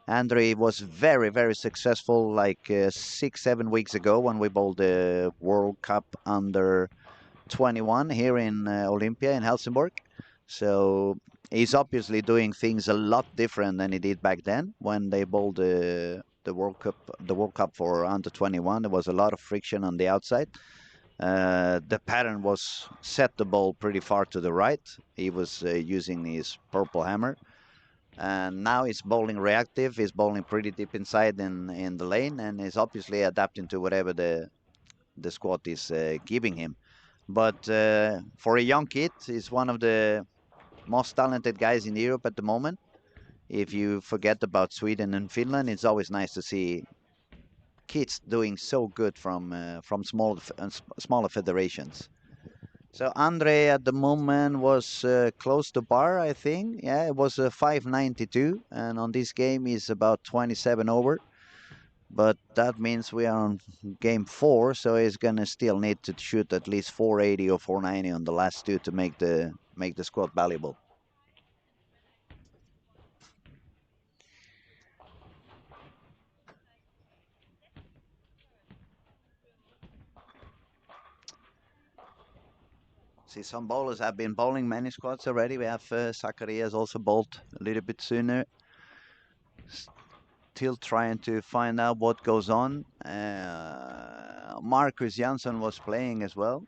Andre was very, very successful like 6, 7 weeks ago when we bowled the World Cup under 21 here in Olympia in Helsingborg. So he's obviously doing things a lot different than he did back then when they bowled the World Cup. The World Cup for under 21, there was a lot of friction on the outside. The pattern was set the ball pretty far to the right. He was using his purple hammer, and now he's bowling reactive. He's bowling pretty deep inside in the lane, and he's obviously adapting to whatever the squad is giving him. But for a young kid, he's one of the most talented guys in Europe at the moment. If you forget about Sweden and Finland, it's always nice to see kids doing so good from smaller federations. So Andre at the moment was close to par, I think. Yeah, it was 592, and on this game he's about 27 over. But that means we are on game 4, so he's gonna still need to shoot at least 480 or 490 on the last two to make the squad valuable. See, some bowlers have been bowling many squads already. We have Zacharias also bowled a little bit sooner. Still trying to find out what goes on. Marcus Jansson was playing as well.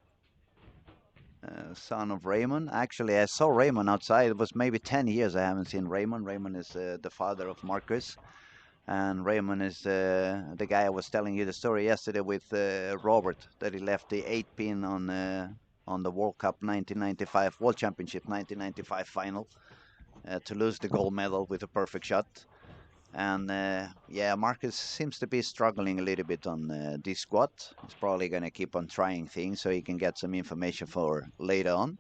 Son of Raymond. Actually, I saw Raymond outside. It was maybe 10 years I haven't seen Raymond. Raymond is the father of Marcus. And Raymond is the guy I was telling you the story yesterday with Robert, that he left the 8 pin on the World Cup 1995, World Championship 1995 final to lose the gold medal with a perfect shot. And yeah, Marcus seems to be struggling a little bit on this squad. He's probably going to keep on trying things so he can get some information for later on.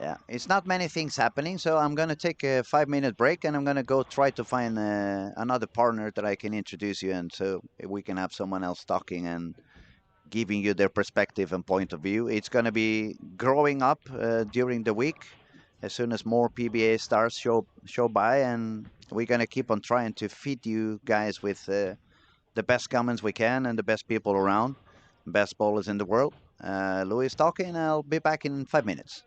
Yeah, it's not many things happening, so I'm going to take a 5 minute break and I'm going to go try to find another partner that I can introduce you, and so we can have someone else talking and giving you their perspective and point of view. It's going to be growing up during the week as soon as more PBA stars show by, and we're going to keep on trying to feed you guys with the best comments we can and the best people around, best bowlers in the world. Louis talking. I'll be back in 5 minutes.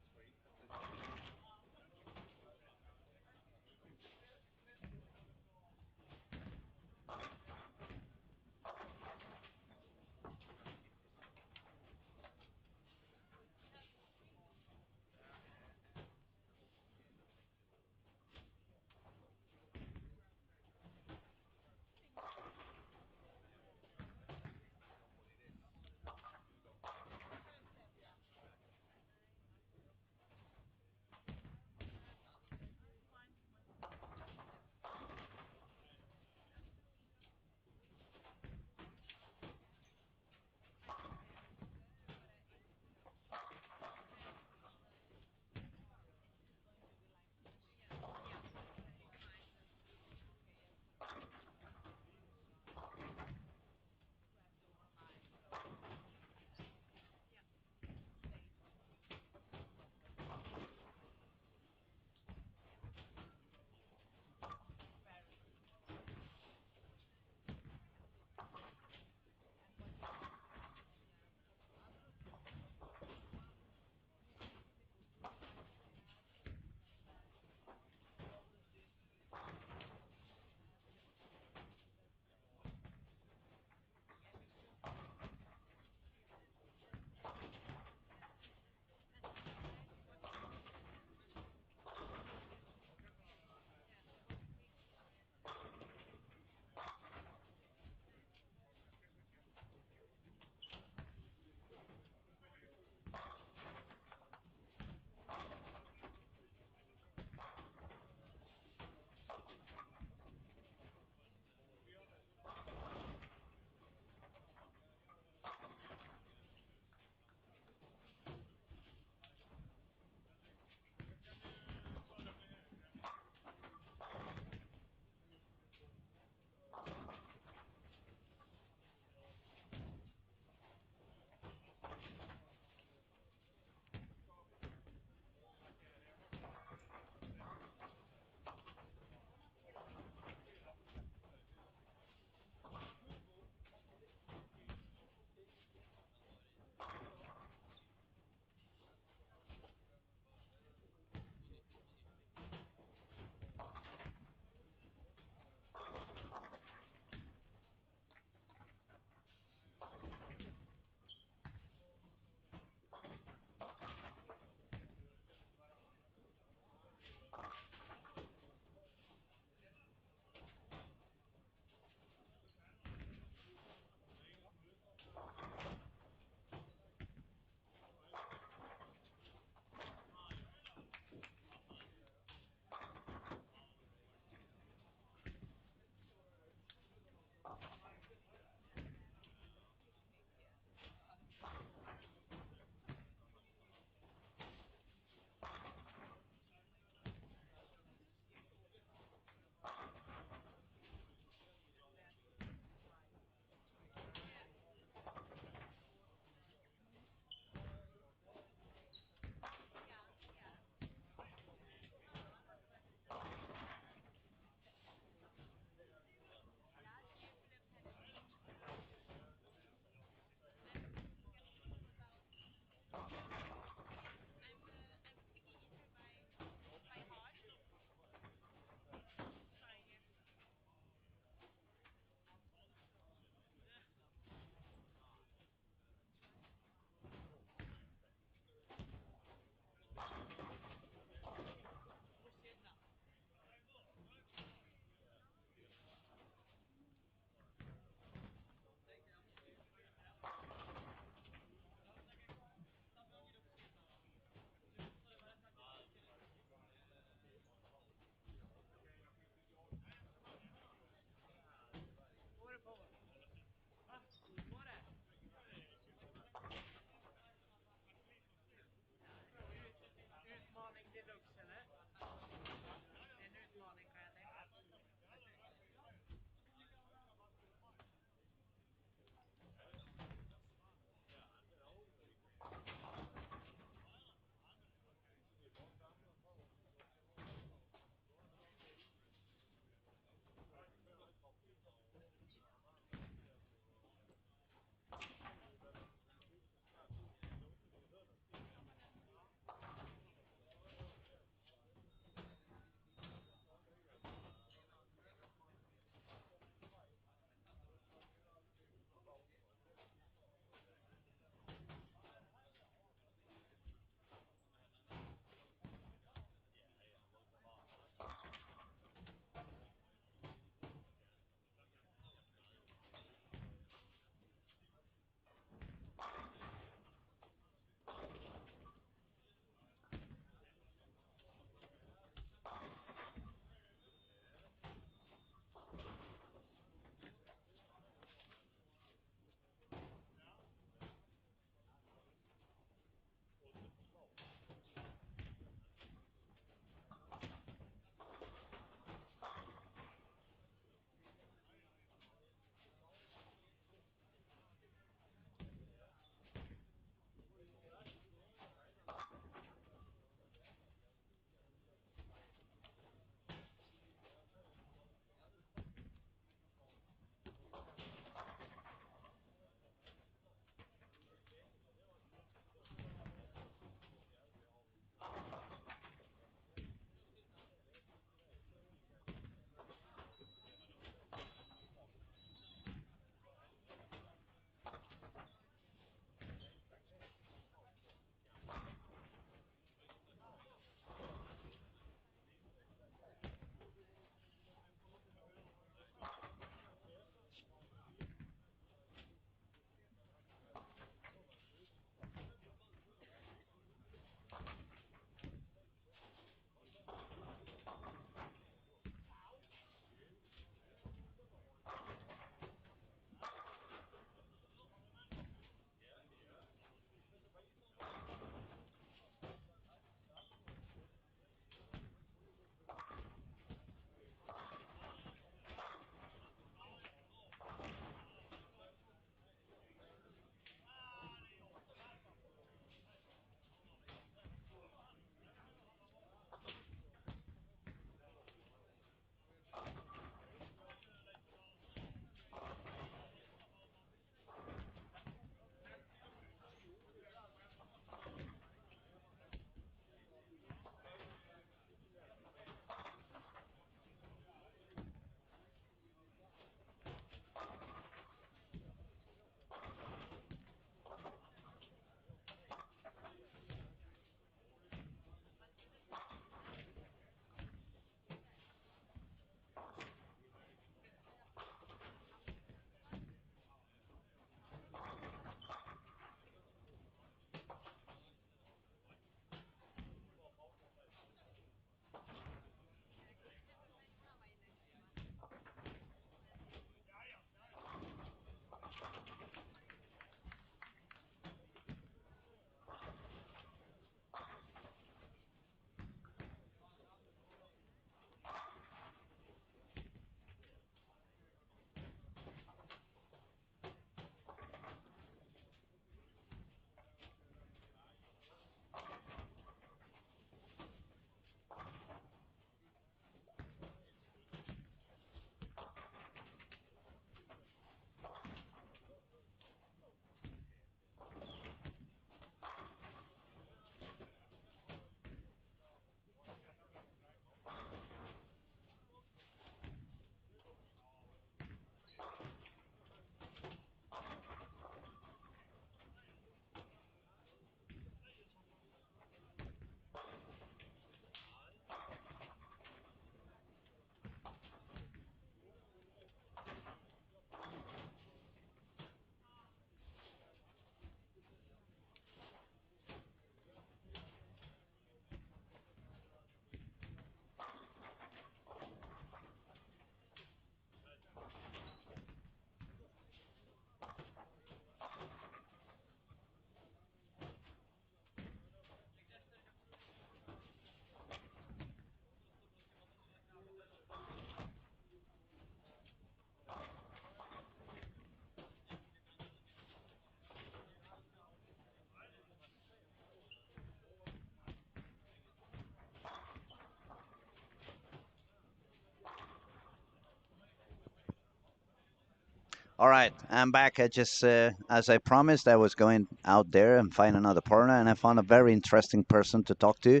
All right, I'm back. I just, as I promised, I was going out there and find another partner, and I found a very interesting person to talk to.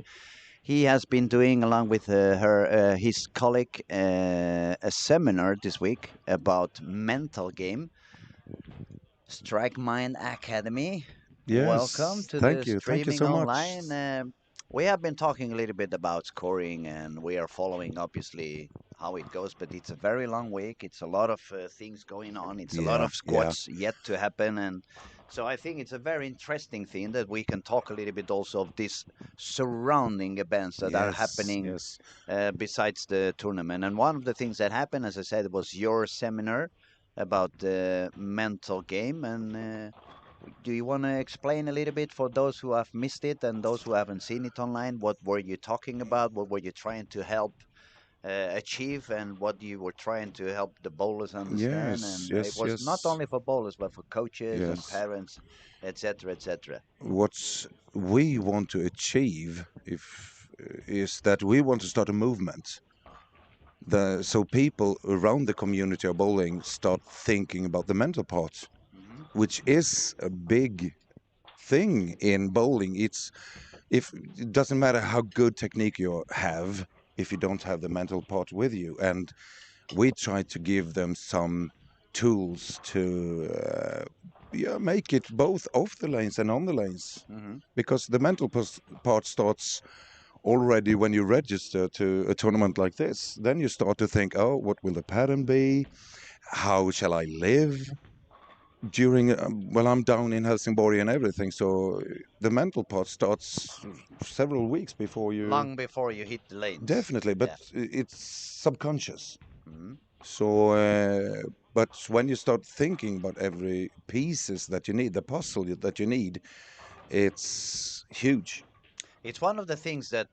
He has been doing, along with his colleague, a seminar this week about mental game. Strike Mind Academy. Welcome Yes, to the thank you. Thank you streaming so much. online. We have been talking a little bit about scoring, and we are following obviously how it goes. But it's a very long week. It's a lot of things going on. It's a lot Yeah, of yeah. squats yet to happen, and so I think it's a very interesting thing that we can talk a little bit also of these surrounding events that are Yes, happening yes. besides the tournament. And one of the things that happened, as I said, was your seminar about the mental game. And do you want to explain a little bit for those who have missed it and those who haven't seen it online? What were you talking about? What were you trying to help achieve, and what you were trying to help the bowlers understand? Yes, And it yes, was not yes. only for bowlers, but for coaches and Yes. parents, etc., etc. What we want to achieve if is that we want to start a movement. So people around the community of bowling start thinking about the mental part, Hmm. which is a big thing in bowling. If it doesn't matter how good technique you have if you don't have the mental part with you, and we try to give them some tools to yeah, make it both off the lanes and on the lanes, Hmm. because the mental part starts already when you register to a tournament like this. Then you start to think, oh, what will the pattern be, how shall I live during well, I'm down in Helsingborg and everything, so the mental part starts several weeks before you. Long before you hit the lanes. Definitely, but Yeah. it's subconscious. Hmm. So, but when you start thinking about every pieces that you need, the puzzle that you need, it's huge. It's one of the things that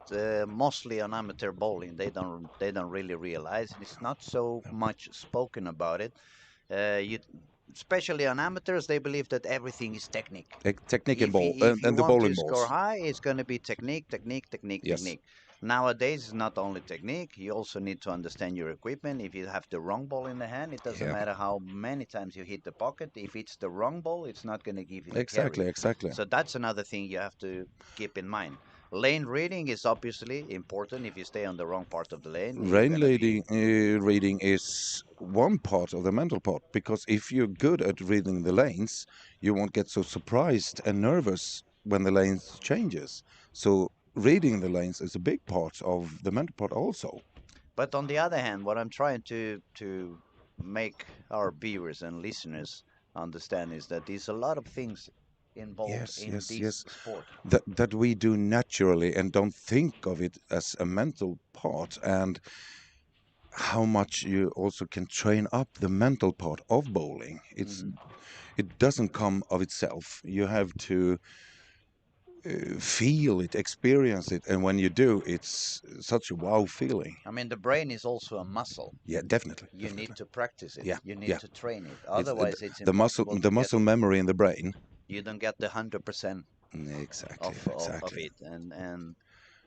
mostly on amateur bowling they don't really realize, and it's not so much spoken about it. You, especially on amateurs, they believe that everything is technique. Technique and If you, ball if you and the want to bowling score balls. high, it's going to be technique, technique, technique, Yes, technique. Nowadays, it's not only technique. You also need to understand your equipment. If you have the wrong ball in the hand, it doesn't yeah, matter how many times you hit the pocket. If it's the wrong ball, it's not going to give you the carry. exactly, exactly. So that's another thing you have to keep in mind. Lane reading is obviously important. If you stay on the wrong part of the lane, you're Rain going to be. lady reading is one part of the mental part, because if you're good at reading the lanes, you won't get so surprised and nervous when the lanes changes. So reading the lanes is a big part of the mental part also. But on the other hand, what I'm trying to make our viewers and listeners understand is that there's a lot of things involved Yes, in yes, this yes. sport. That we do naturally and don't think of it as a mental part, and how much you also can train up the mental part of bowling. Hmm. It doesn't come of itself. You have to feel it, experience it, and when you do, it's such a wow feeling. I mean, the brain is also a muscle. Yeah, definitely, You need definitely. to practice it. Yeah, You need yeah. to train it. It's Otherwise, it's the impossible to get. muscle memory in the brain. You don't get the 100% Exactly, of exactly. it, and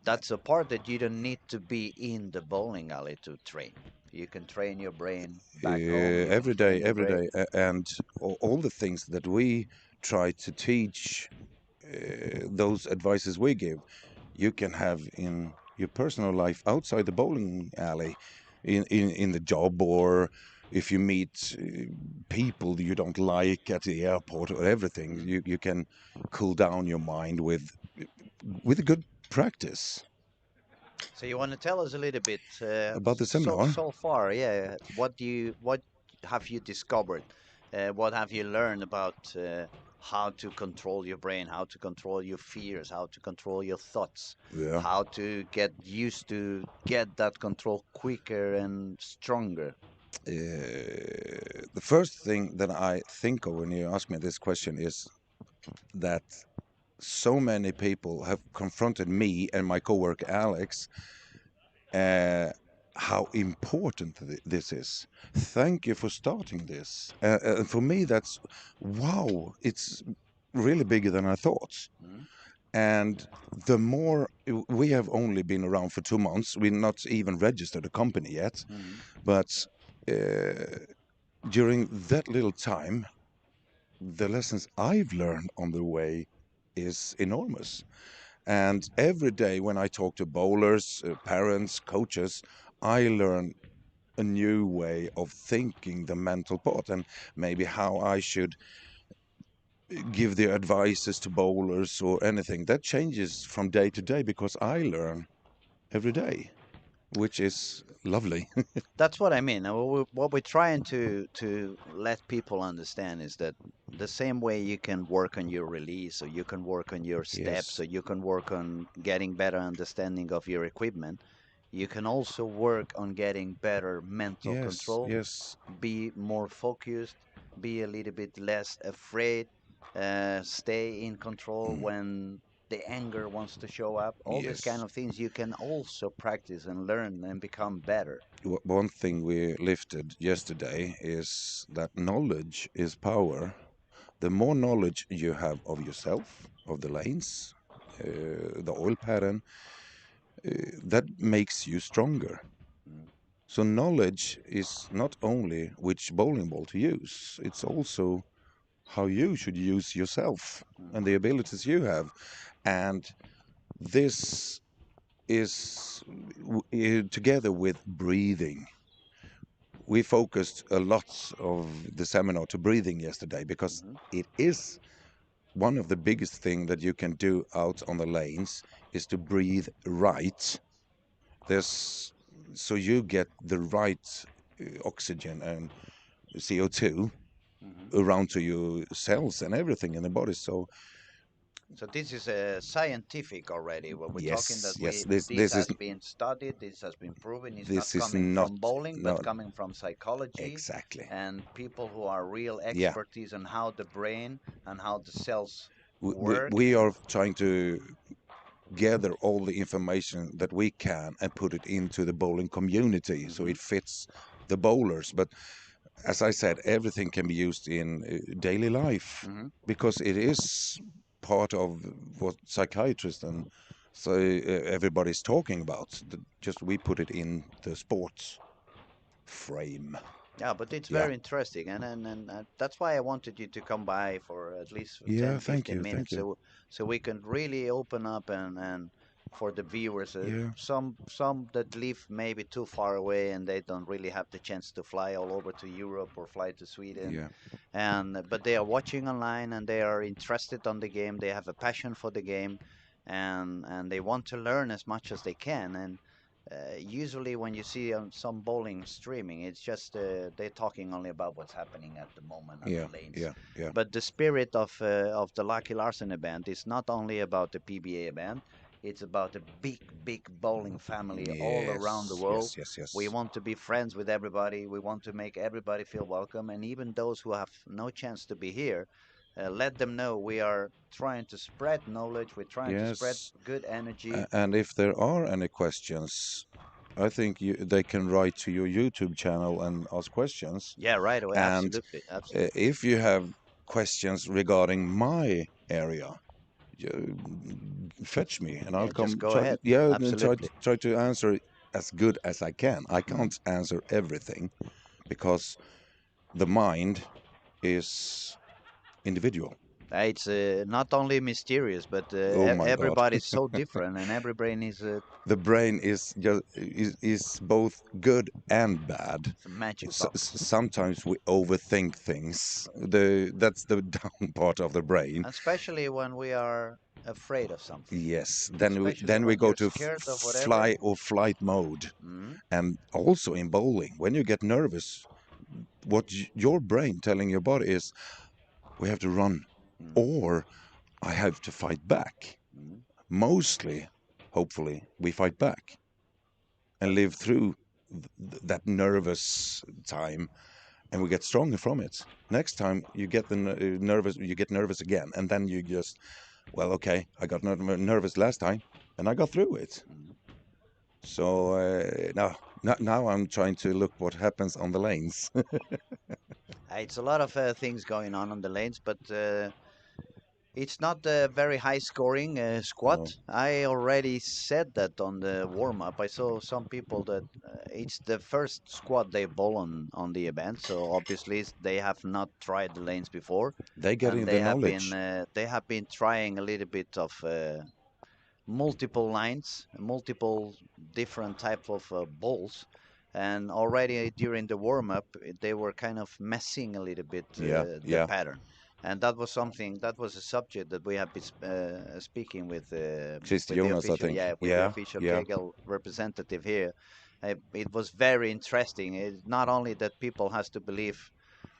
that's a part that you don't need to be in the bowling alley to train. You can train your brain back home. You can train your Every brain. day, and all the things that we try to teach, those advices we give, you can have in your personal life outside the bowling alley, in the job, or if you meet people you don't like at the airport or everything, Mhm. you can cool down your mind with a good practice. So you want to tell us a little bit About the so seminar. so far, yeah. What have you discovered? What have you learned about how to control your brain, how to control your fears, how to control your thoughts, Yeah. how to get used to get that control quicker and stronger? The first thing that I think of when you ask me this question is that so many people have confronted me and my coworker Alex, uh, how important this is. Thank you for starting this. For me, that's wow. It's really bigger than I thought. Mm. And the more we have only been around for 2 months, we're not even registered a company yet, Mm. but. Uh, during that little time, the lessons I've learned on the way is enormous. And every day when I talk to bowlers, parents, coaches, I learn a new way of thinking the mental part and maybe how I should give the advices to bowlers or anything. That changes from day to day because I learn every day, which is lovely. That's what I mean. And what we're trying to let people understand is that the same way you can work on your release, or you can work on your steps, Yes, or you can work on getting better understanding of your equipment, you can also work on getting better mental yes, control, yes. be more focused, be a little bit less afraid, stay in control Mm, when the anger wants to show up. All these kind yes. of things you can also practice and learn and become better. One thing we lifted yesterday is that knowledge is power. The more knowledge you have of yourself, of the lanes, the oil pattern, that makes you stronger. Mm. So knowledge is not only which bowling ball to use, it's also how you should use yourself and the Mhm. abilities you have. And this is together with breathing. We focused a lot of the seminar to breathing yesterday because Mhm. it is one of the biggest thing that you can do out on the lanes is to breathe right. There's so you get the right oxygen and CO2 Mhm. around to your cells and everything in the body. So So this is scientific already. When we're talking yes, that yes, we this this this is has been studied, this has been proven. It's not this is coming not from bowling, but not coming from psychology exactly. and people who are real Yeah, expertise on how the brain and how the cells we work. we are trying to gather all the information that we can and put it into the bowling community so Hmm. it fits the bowlers. But as I said, everything can be used in daily life Hmm. because it is part of what psychiatrists and so everybody's talking about. Just we put it in the sports frame. Yeah, but it's Yeah, very interesting, and that's why I wanted you to come by for at least yeah. 10, Thank 15 you, thank minutes, you. so we can really open up and for the viewers, Yeah, some that live maybe too far away and they don't really have the chance to fly all over to Europe or fly to Sweden, yeah. and but they are watching online and they are interested on the game. They have a passion for the game, and they want to learn as much as they can. And usually, when you see some bowling streaming, it's just they're talking only about what's happening at the moment on the Yeah, lanes. yeah, yeah. But the spirit of the Lucky Larsen event is not only about the PBA event; it's about a big, big bowling family all around the Yes, world. yes, yes, We yes. want to be friends with everybody. We want to make everybody feel welcome, and even those who have no chance to be here, let them know we are trying to spread knowledge. We're trying to spread Yes. good energy. And if there are any questions, I think they can write to your YouTube channel and ask questions. Yeah, right away. And Absolutely, absolutely. if you have questions regarding my area, fetch me, and I'll Yeah, just come go try. ahead. Yeah, and Absolutely. try to answer as good as I can. I Mhm. can't answer everything because the mind is individual. It's not only mysterious, but Oh my God. everybody's so different, and every brain is The brain is just is both good and bad. it's a magic box. Sometimes we overthink things. That's the down part of the brain. Especially when we are afraid of something. Yes. Especially Then we when go you're to scared of whatever. fly or flight mode. Mm, And also in bowling, when you get nervous, what your brain telling your body is, we have to run, mm, or I have to fight back. mm. Mostly, hopefully, we fight back and But live through that nervous time, and we get stronger from it. Next time you get the nervous, you get nervous again, and then you just, well, okay, I got nervous last time, and I got through it. mm. So now I'm trying to look what happens on the lanes. It's a lot of things going on the lanes, but It's not a very high scoring squad. No, I already said that on the warm up. I saw some people that it's the first squad they bowl on the event, so obviously they have not tried the lanes before, they and getting the knowledge. they have been trying a little bit of multiple lines, multiple different type of balls, and already during the warm up they were kind of messing a little bit Yeah, the yeah. pattern, and that was something that was a subject that we have been speaking Christy with the Jonas, I official, think. yeah, with the Yeah, official yeah, Kegel representative here. It was very interesting. It's not only that people has to believe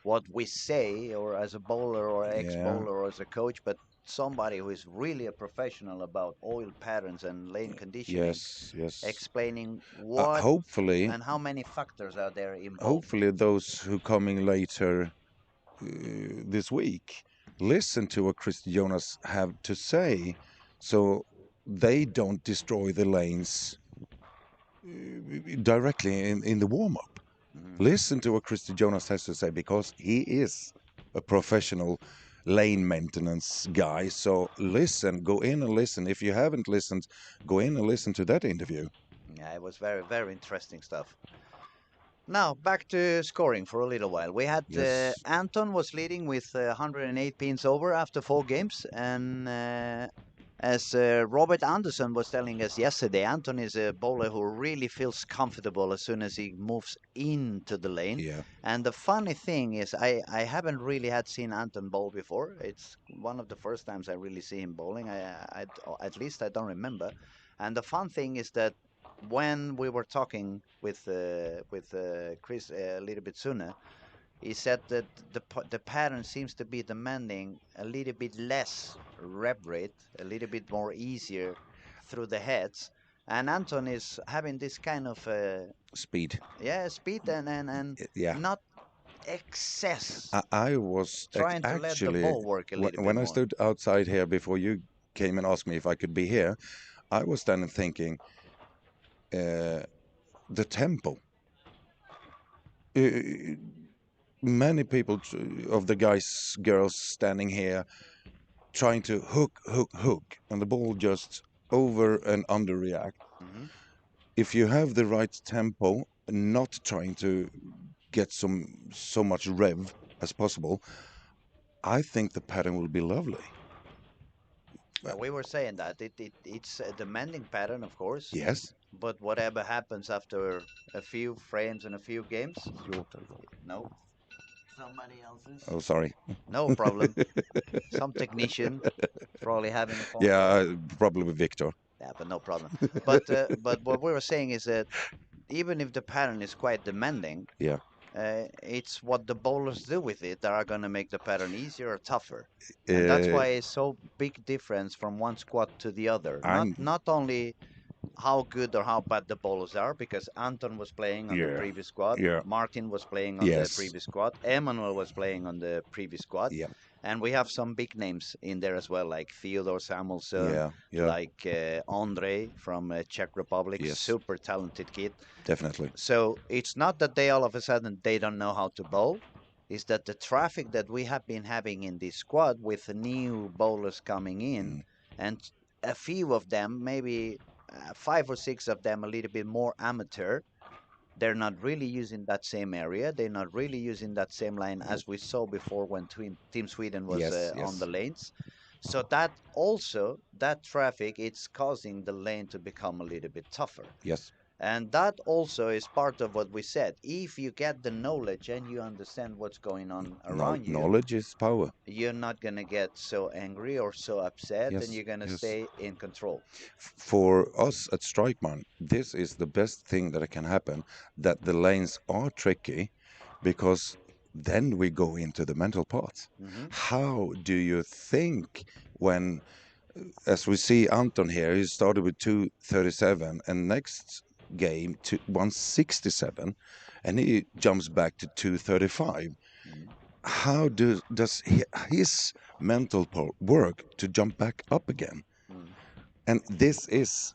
what we say or as a bowler or yeah. ex-bowler or as a coach, but somebody who is really a professional about oil patterns and lane conditioning, Yes, yes. explaining what Hopefully, and how many factors are there involved. hopefully those who coming later this week listen to what Christy Jonas have to say, so they don't destroy the lanes directly in the warm up. Mhm. Listen to what Christy Jonas has to say because he is a professional lane maintenance guy. So listen, go in and listen. If you haven't listened, go in and listen to that interview. Yeah, it was very, very interesting stuff. Now back to scoring for a little while. We had Yes. Anton was leading with 108 pins over after 4 games, and as Robert Anderson was telling us yesterday, Anton is a bowler who really feels comfortable as soon as he moves into the lane. Yeah. And the funny thing is, I haven't really had seen Anton bowl before. It's one of the first times I really see him bowling. At least I don't remember. And the fun thing is that when we were talking with Chris a little bit sooner, he said that the pattern seems to be demanding a little bit less rev rate, a little bit more easier through the heads. And Anton is having this kind of Speed. yeah, speed and Yeah. not excess, I was trying to let the actually ball work a when little bit when I more. stood outside here before you came and asked me if I could be here, I was standing thinking uh, the tempo. Uh, Many people of the guys, girls standing here trying to hook, hook, hook, and the ball just over and under react. Hmm. If you have the right tempo, not trying to get so much rev as possible, I think the pattern will be lovely. We were saying that it's a demanding pattern, of course, Yes. but whatever happens after a few frames and a few games, Your turn. no, somebody else's. Oh, sorry. No problem. Some technician probably having a phone call. Yeah, probably Victor. Yeah, but no problem. But what we were saying is that even if the pattern is quite demanding, Yeah. it's what the bowlers do with it that are going to make the pattern easier or tougher. And that's Uh, why it's so big difference from one squad to the other. I'm. Not only how good or how bad the bowlers are, because Anton was playing on the Yeah. previous squad, Yeah. Martin was playing on the Yes. previous squad, Emmanuel was playing on the previous squad, Yeah. and we have some big names in there as well, like Theodore Samuelson, Yeah. Yeah. like Andre from Czech Republic, Yes. super talented kid. Definitely. So it's not that they all of a sudden they don't know how to bowl. It's that the traffic that we have been having in this squad with the new bowlers coming in, Mm. and a few of them, maybe 5 or 6 of them, a little bit more amateur. They're not really using that same area. They're not really using that same line Nope. as we saw before when Team Sweden was Yes. on the Yes. lanes. So that also that traffic it's causing the lane to become a little bit tougher. Yes. And that also is part of what we said. If you get the knowledge and you understand what's going on around you, Knowledge is power. you're not going to get so angry or so upset and Yes. you're going to Yes. stay in control. For us at Strikeman, this is the best thing that can happen. That the lanes are tricky, because then we go into the mental part. Hmm. How do you think when, as we see Anton here, he started with 237 and next game to 167, and he jumps back to 235. Hmm. How does his mental work to jump back up again? Hmm. And this is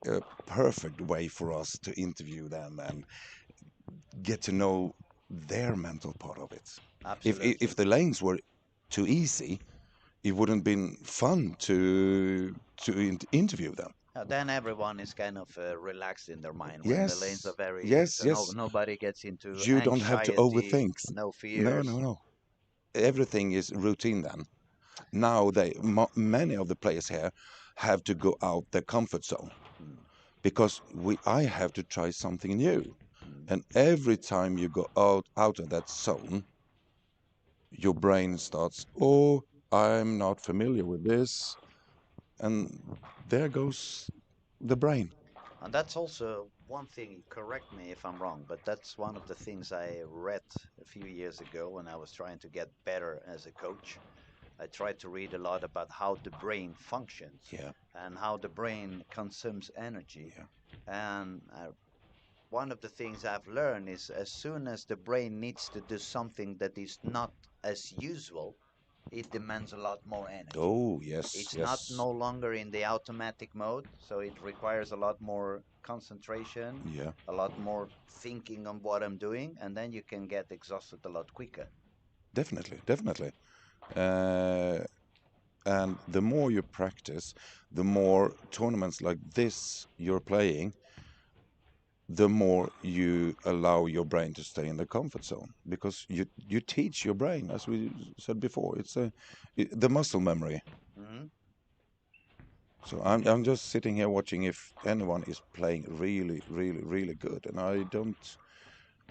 a perfect way for us to interview them and get to know their mental part of it. If Absolutely. the lanes were too easy, it wouldn't been fun to interview them. Then everyone is kind of relaxed in their mind when the lanes are Yes, very, yes, so no, yes. nobody gets into You don't have to anxiety, overthink. no No, no, fears. no. Everything is routine then. Now many of the players here have to go out their comfort zone Mm, because I have to try something new. mm. And every time you go out of that zone, your brain starts, oh, I'm not familiar with this. And there goes the brain. And that's also one thing, correct me if I'm wrong, but that's one of the things I read a few years ago when I was trying to get better as a coach. I tried to read a lot about how the brain functions Yeah, and how the brain consumes energy. yeah, And one of the things I've learned is as soon as the brain needs to do something that is not as usual, it demands a lot more energy. oh, yes, It's not yes. no longer in the automatic mode, so it requires a lot more concentration, Yeah, a lot more thinking on what I'm doing, and then you can get exhausted a lot quicker. definitely, definitely. Uh, and the more you practice, the more tournaments like this you're playing, the more you allow your brain to stay in the comfort zone because you teach your brain, as we said before, the muscle memory. Hmm. So I'm just sitting here watching if anyone is playing really, really, really good, and I don't.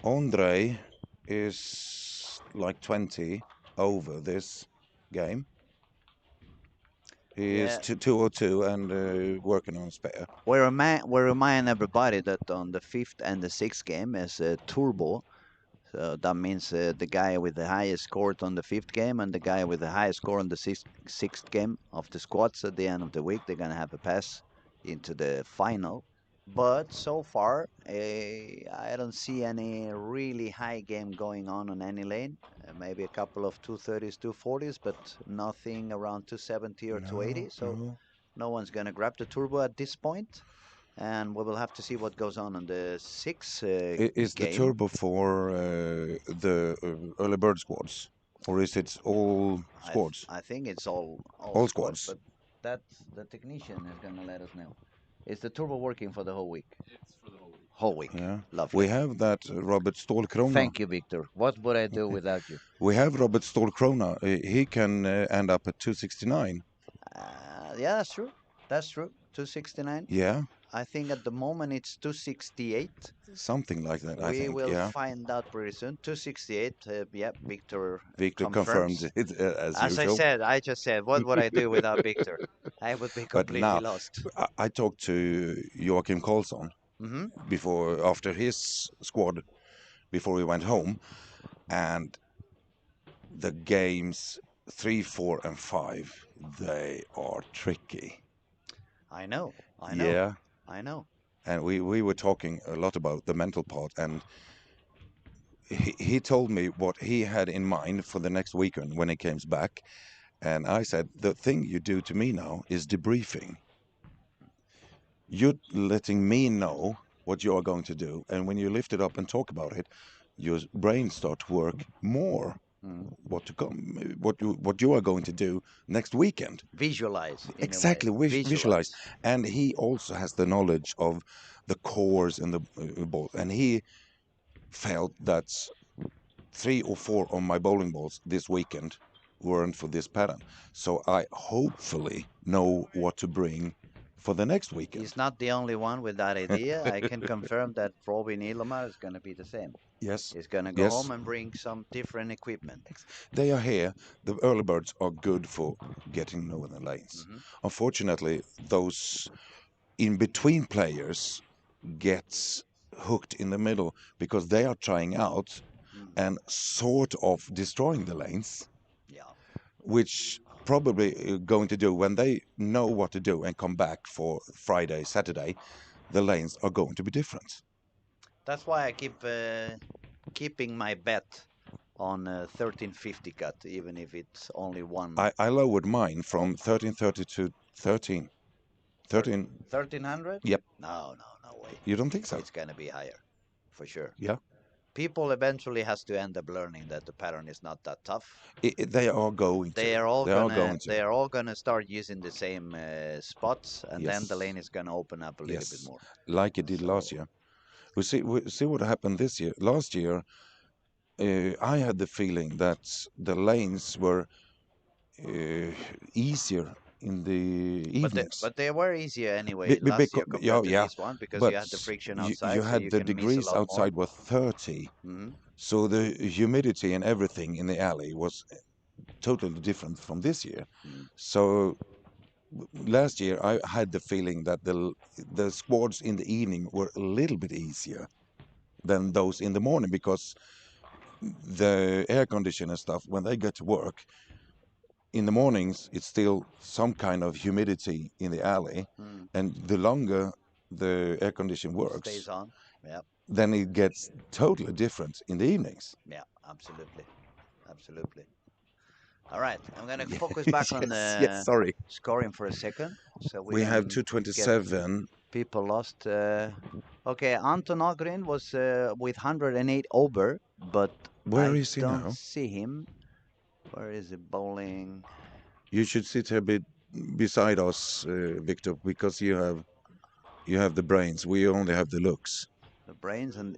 Andre is like 20 over this game. He is Yeah, 202 and working on spare. we remind everybody that on the fifth and the sixth game is turbo. So that means the guy with the highest score on the fifth game and the guy with the highest score on the sixth game of the squads at the end of the week, they're gonna have a pass into the final. But so far, I don't see any really high game going on any lane. Maybe a couple of 230s, 240s, but nothing around 270 or No, 280. So no. no one's gonna grab the turbo at this point, and we will have to see what goes on the sixth Is the game. turbo for the early bird squads, or is it all squads? I think it's all All squads, squads. but that the technician is gonna let us know. Is the turbo working for the whole week? Whole week. Yeah. We Lovely. have that Robert Stålkrona. Thank you, Victor. What would I do without you? We have Robert Stålkrona. He can end up at 269. Yeah, that's true. That's true. 269. Yeah, I think at the moment it's 268. something like that, I We think. will Yeah. find out pretty soon. 268. Yeah, Victor Victor confirms. confirmed it as As I usual. said, I just said, what would I do without Victor? I would be But completely now, lost. I talked to Joachim Karlsson Hmm. after his squad before we went home, and the games 3, 4, and 5 they are tricky. I know. I know. Yeah, I know. and we were talking a lot about the mental part, and he told me what he had in mind for the next weekend when he comes back, and I said the thing you do to me now is debriefing. You're letting me know what you are going to do, and when you lift it up and talk about it, your brain starts to work more. Mm. What to come, what you are going to do next weekend. Visualize in a way. Exactly, visualize. Visualize. And he also has the knowledge of the cores and the ball, and he felt that 3 or 4 of my bowling balls this weekend weren't for this pattern. So I hopefully know what to bring for the next weekend. He's not the only one with that idea. I can confirm that Robin Ilomar is going to be the same. Yes, He's going to go yes, home and bring some different equipment. they are here. The early birds are good for getting to know the lanes. Hmm. Unfortunately, those in between players gets hooked in the middle because they are trying out Mm. and sort of destroying the lanes, Yeah. which probably going to do when they know what to do and come back for Friday, Saturday, the lanes are going to be different. That's why I keep keeping my bet on 1350 cut, even if it's only one. I lowered mine from 1330 to 13. 13. 1300? Yep. No, no, no way. You don't think so? It's going to be higher, for sure. Yeah. people eventually has to end up learning that the pattern is not that tough. They are going to. They are all They are gonna going to. they are all gonna start using the same spots, and then the Yes. lane is gonna open up a little bit Yes. more. Like it did last So, year. We see what happened this year. Last year, I had the feeling that the lanes were easier in the evenings. but they were easier anyway last year Yeah, compared to yeah, this one because you but had the friction you outside, so had you the can miss a degrees lot more. outside were 30, Hmm. so the humidity and everything in the alley was totally different from this year. Mm. So last year I had the feeling that the squads in the evening were a little bit easier than those in the morning because the air conditioner stuff when they get to work in the mornings it's still some kind of humidity in the alley, Mm. and the longer the air condition Stays works, on. Yeah, then it gets totally different in the evenings. yeah, absolutely, absolutely. All right, I'm gonna Yeah. focus back on Yes, the sorry. scoring for a second, so we We have don't get 227. people lost. Okay, Anton Algren was with 108 over, but Where I is he don't now? see him. Where is he bowling? You should sit here beside us, Victor, because you have the brains. We only have the looks. The brains and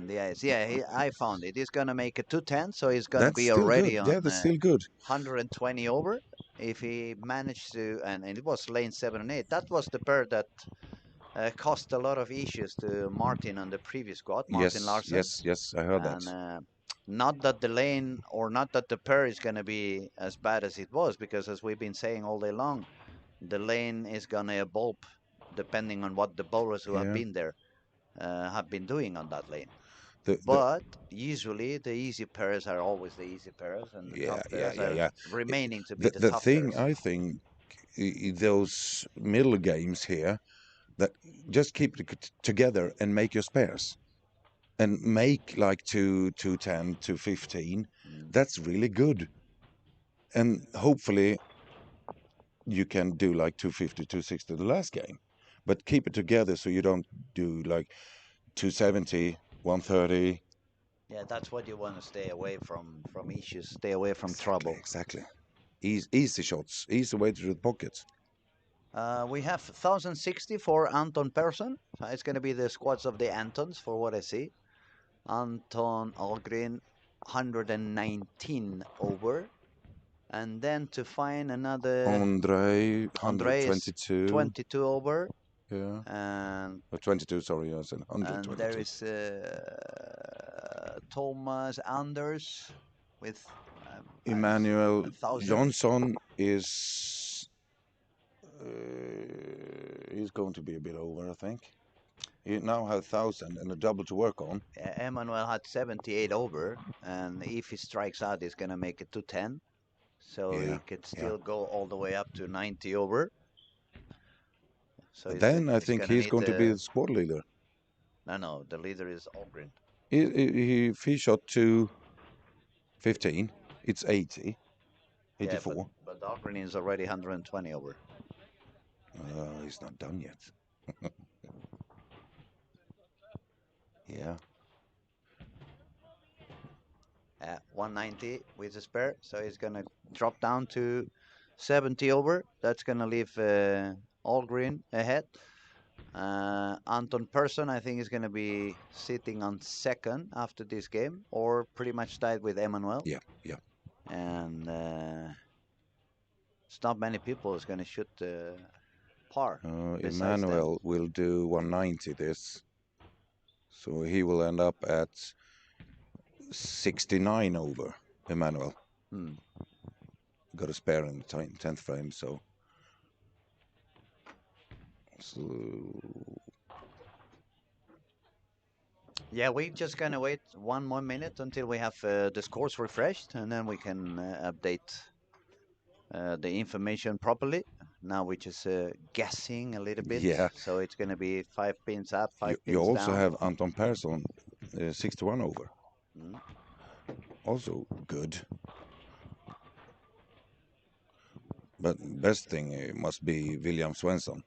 the eyes. Yeah, I found it. He's gonna make a 210, so he's gonna That's be still good. already Yeah, on that's still good. 120 over. If he managed to, and it was lane 7 and 8. That was the pair that caused a lot of issues to Martin on the previous squad, Martin Yes, Larsen. yes, yes. I heard that. And not that the lane or not that the pair is gonna be as bad as it was, because as we've been saying all day long, the lane is gonna evolve depending on what the bowlers who have Yeah. been there have been doing on that lane. The But usually the easy pairs are always the easy pairs, and the yeah, tough yeah, pairs yeah, are yeah. remaining to be The the the tough thing pairs. I think those middle games here that just keep it together and make your spares and make like 210, 215. Mm. That's really good. And hopefully you can do like 250, 260 the last game, but keep it together so you don't do like 270, 130. Yeah, that's what you want to stay away from issues, stay away from Exactly, trouble. exactly. Easy shots, easy way to the pockets. We have 1060 for Anton Persson. It's going to be the squads of the Antons for what I see. Anton Algren 119 over. And then to find another Andre Andre is 122. 22 over. Yeah. And 22, sorry, I said there 122. is Thomas Anders with Emmanuel 1,000. Johnson is he's going to be a bit over, I think. He now has 1,000 and a double to work on. Emmanuel had 78 over, and if he strikes out, he's going to make it to 10. So he Yeah, could yeah. still go all the way up to 90 over. So Then I he's think going to he's need going to be the. the squad leader. No, the leader is Ogren. If he shot to 15, it's 80, Yeah, 84. but Ogren is already 120 over. He's not done yet. Yeah. 190 with a spare, so he's going to drop down to 70 over. That's going to leave Allgreen ahead. Anton Persson, I think, is going to be sitting on second after this game, or pretty much tied with Emmanuel. Yeah, yeah. And it's not many people is going to shoot par besides them. Emmanuel will do 190 this. So he will end up at 69 over, Emmanuel. Hmm. Got a spare in the 10th frame, so Yeah, we're just gonna wait one more minute until we have the scores refreshed, and then we can update the information properly. Now we're just guessing a little bit, yeah. so it's gonna be 5 pins up, five You pins also down. have Anton Persson, 61 over. Mm. Also good. But best thing must be William Svensson.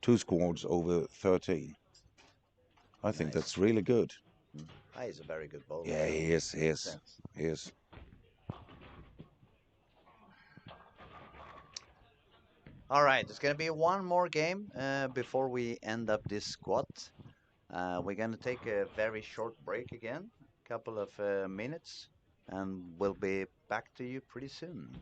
2 squads over 13. I think Nice. that's really good. Ah, he's a very good bowler. Yeah, he is. He Makes is. sense. He is. All right, there's gonna be one more game before we end up this squat. We're gonna take a very short break again, couple of minutes, and we'll be back to you pretty soon.